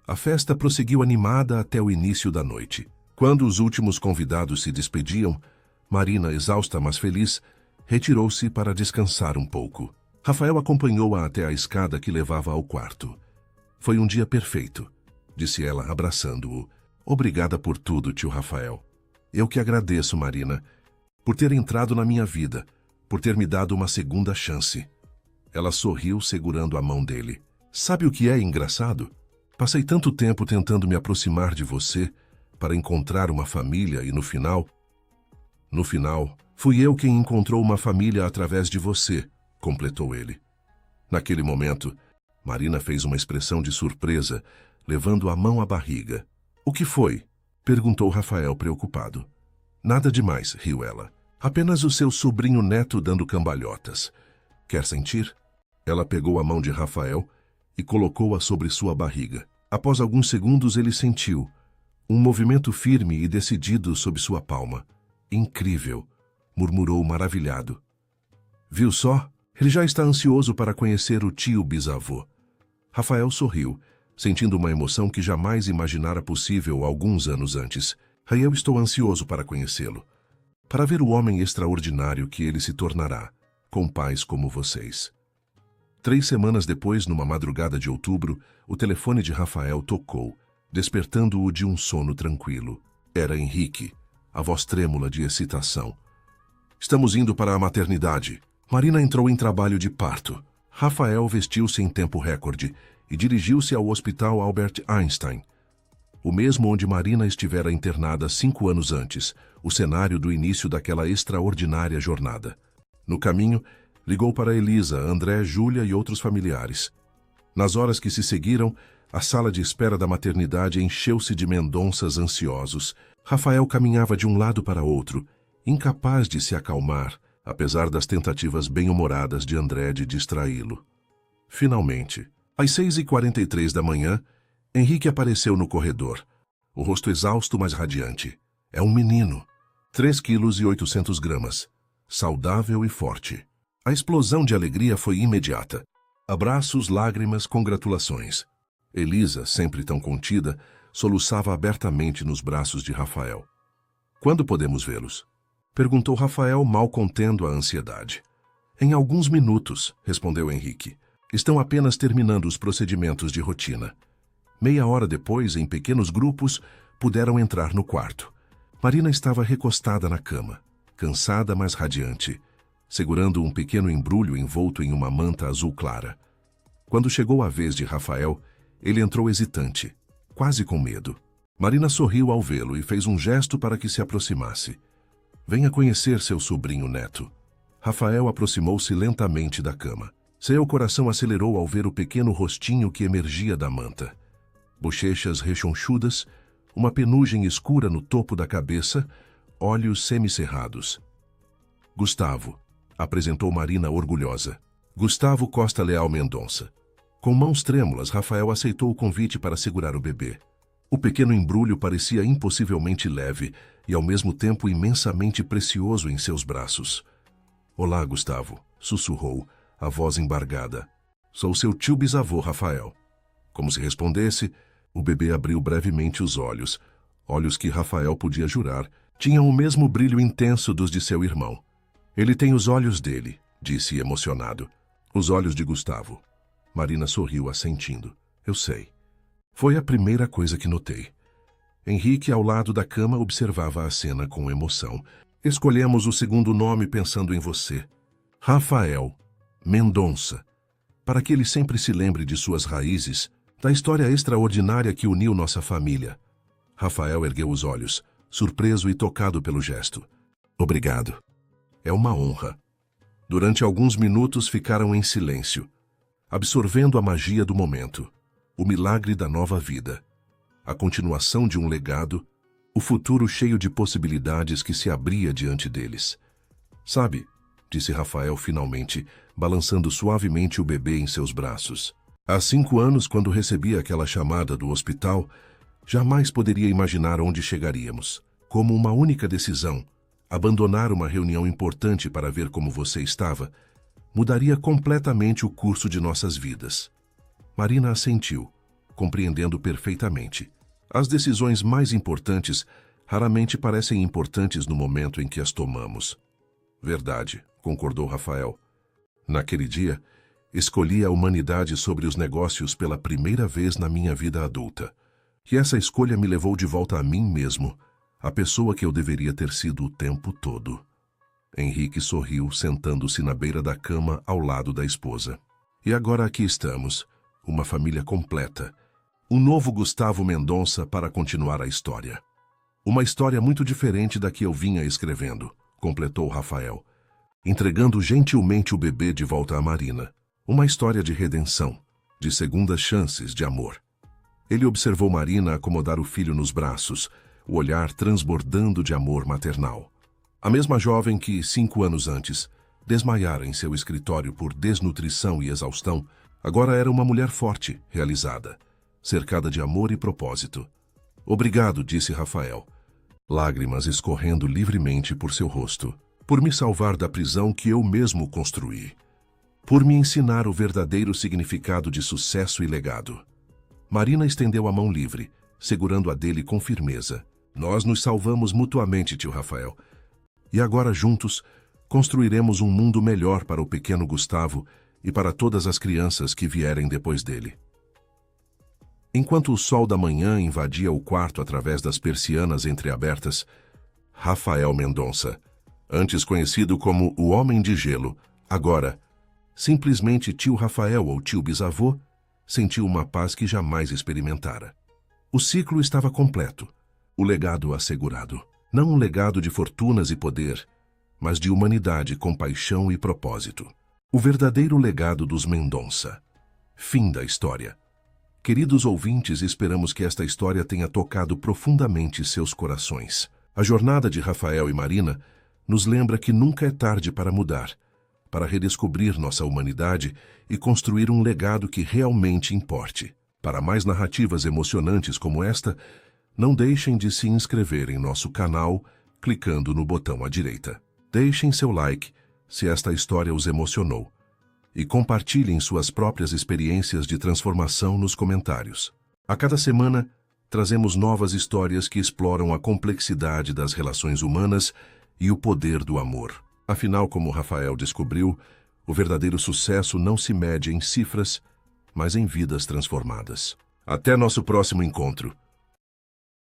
A festa prosseguiu animada até o início da noite. Quando os últimos convidados se despediam, Marina, exausta mas feliz, retirou-se para descansar um pouco. Rafael acompanhou-a até a escada que levava ao quarto. Foi um dia perfeito, disse ela, abraçando-o. Obrigada por tudo, tio Rafael. Eu que agradeço, Marina, por ter entrado na minha vida, por ter me dado uma segunda chance. Ela sorriu segurando a mão dele. Sabe o que é engraçado? Passei tanto tempo tentando me aproximar de você para encontrar uma família e no final, fui eu quem encontrou uma família através de você, completou ele. Naquele momento, Marina fez uma expressão de surpresa, levando a mão à barriga. O que foi? Perguntou Rafael preocupado. Nada demais, riu ela. Apenas o seu sobrinho neto dando cambalhotas. Quer sentir? Ela pegou a mão de Rafael e colocou-a sobre sua barriga. Após alguns segundos ele sentiu um movimento firme e decidido sob sua palma. Incrível, murmurou maravilhado. Viu só? Ele já está ansioso para conhecer o tio bisavô. Rafael sorriu, sentindo uma emoção que jamais imaginara possível alguns anos antes. Eu estou ansioso para conhecê-lo, para ver o homem extraordinário que ele se tornará, com pais como vocês. 3 semanas depois, numa madrugada de outubro, o telefone de Rafael tocou, despertando-o de um sono tranquilo. Era Henrique, a voz trêmula de excitação. Estamos indo para a maternidade. Marina entrou em trabalho de parto. Rafael vestiu-se em tempo recorde e dirigiu-se ao Hospital Albert Einstein, o mesmo onde Marina estivera internada 5 anos antes, o cenário do início daquela extraordinária jornada. No caminho, ligou para Elisa, André, Júlia e outros familiares. Nas horas que se seguiram, a sala de espera da maternidade encheu-se de Mendonças ansiosos. Rafael caminhava de um lado para outro, incapaz de se acalmar, apesar das tentativas bem-humoradas de André de distraí-lo. Finalmente, às 6h43 da manhã, Henrique apareceu no corredor, o rosto exausto mas radiante. É um menino, 3,8 kg, saudável e forte. A explosão de alegria foi imediata. Abraços, lágrimas, congratulações. Elisa, sempre tão contida, soluçava abertamente nos braços de Rafael. Quando podemos vê-los? Perguntou Rafael, mal contendo a ansiedade. Em alguns minutos, respondeu Henrique. Estão apenas terminando os procedimentos de rotina. Meia hora depois, em pequenos grupos, puderam entrar no quarto. Marina estava recostada na cama, cansada, mas radiante, segurando um pequeno embrulho envolto em uma manta azul clara. Quando chegou a vez de Rafael, ele entrou hesitante, quase com medo. Marina sorriu ao vê-lo e fez um gesto para que se aproximasse. Venha conhecer seu sobrinho neto. Rafael aproximou-se lentamente da cama. Seu coração acelerou ao ver o pequeno rostinho que emergia da manta. Bochechas rechonchudas, uma penugem escura no topo da cabeça, olhos semicerrados. Gustavo, apresentou Marina orgulhosa. Gustavo Costa Leal Mendonça. Com mãos trêmulas, Rafael aceitou o convite para segurar o bebê. O pequeno embrulho parecia impossivelmente leve e, ao mesmo tempo, imensamente precioso em seus braços. Olá, Gustavo, sussurrou, a voz embargada. Sou seu tio bisavô, Rafael. Como se respondesse, o bebê abriu brevemente os olhos. Olhos que Rafael podia jurar tinham o mesmo brilho intenso dos de seu irmão. Ele tem os olhos dele, disse emocionado. Os olhos de Gustavo. Marina sorriu assentindo. Eu sei. Foi a primeira coisa que notei. Henrique, ao lado da cama, observava a cena com emoção. Escolhemos o segundo nome pensando em você. Rafael Mendonça. Para que ele sempre se lembre de suas raízes, da história extraordinária que uniu nossa família. Rafael ergueu os olhos, surpreso e tocado pelo gesto. Obrigado. É uma honra. Durante alguns minutos ficaram em silêncio, absorvendo a magia do momento, o milagre da nova vida, a continuação de um legado, o futuro cheio de possibilidades que se abria diante deles. Sabe, disse Rafael finalmente, balançando suavemente o bebê em seus braços. Há 5 anos, quando recebi aquela chamada do hospital, jamais poderia imaginar onde chegaríamos. Como uma única decisão, abandonar uma reunião importante para ver como você estava, mudaria completamente o curso de nossas vidas. Marina assentiu, compreendendo perfeitamente. As decisões mais importantes raramente parecem importantes no momento em que as tomamos. Verdade, concordou Rafael. Naquele dia, escolhi a humanidade sobre os negócios pela primeira vez na minha vida adulta. E essa escolha me levou de volta a mim mesmo, a pessoa que eu deveria ter sido o tempo todo. Henrique sorriu, sentando-se na beira da cama ao lado da esposa. E agora aqui estamos, uma família completa. Um novo Gustavo Mendonça para continuar a história. Uma história muito diferente da que eu vinha escrevendo, completou Rafael, entregando gentilmente o bebê de volta a Marina. Uma história de redenção, de segundas chances de amor. Ele observou Marina acomodar o filho nos braços, o olhar transbordando de amor maternal. A mesma jovem que, 5 anos antes, desmaiara em seu escritório por desnutrição e exaustão, agora era uma mulher forte, realizada, cercada de amor e propósito. Obrigado, disse Rafael, lágrimas escorrendo livremente por seu rosto, por me salvar da prisão que eu mesmo construí, por me ensinar o verdadeiro significado de sucesso e legado. Marina estendeu a mão livre, segurando a dele com firmeza. Nós nos salvamos mutuamente, tio Rafael. E agora, juntos, construiremos um mundo melhor para o pequeno Gustavo e para todas as crianças que vierem depois dele. Enquanto o sol da manhã invadia o quarto através das persianas entreabertas, Rafael Mendonça, antes conhecido como o Homem de Gelo, agora, simplesmente tio Rafael ou tio bisavô, sentiu uma paz que jamais experimentara. O ciclo estava completo, o legado assegurado. Não um legado de fortunas e poder, mas de humanidade, compaixão e propósito. O verdadeiro legado dos Mendonça. Fim da história. Queridos ouvintes, esperamos que esta história tenha tocado profundamente seus corações. A jornada de Rafael e Marina nos lembra que nunca é tarde para mudar, para redescobrir nossa humanidade e construir um legado que realmente importe. Para mais narrativas emocionantes como esta, não deixem de se inscrever em nosso canal clicando no botão à direita. Deixem seu like se esta história os emocionou. e compartilhem suas próprias experiências de transformação nos comentários. A cada semana, trazemos novas histórias que exploram a complexidade das relações humanas e o poder do amor. Afinal, como Rafael descobriu, o verdadeiro sucesso não se mede em cifras, mas em vidas transformadas. Até nosso próximo encontro.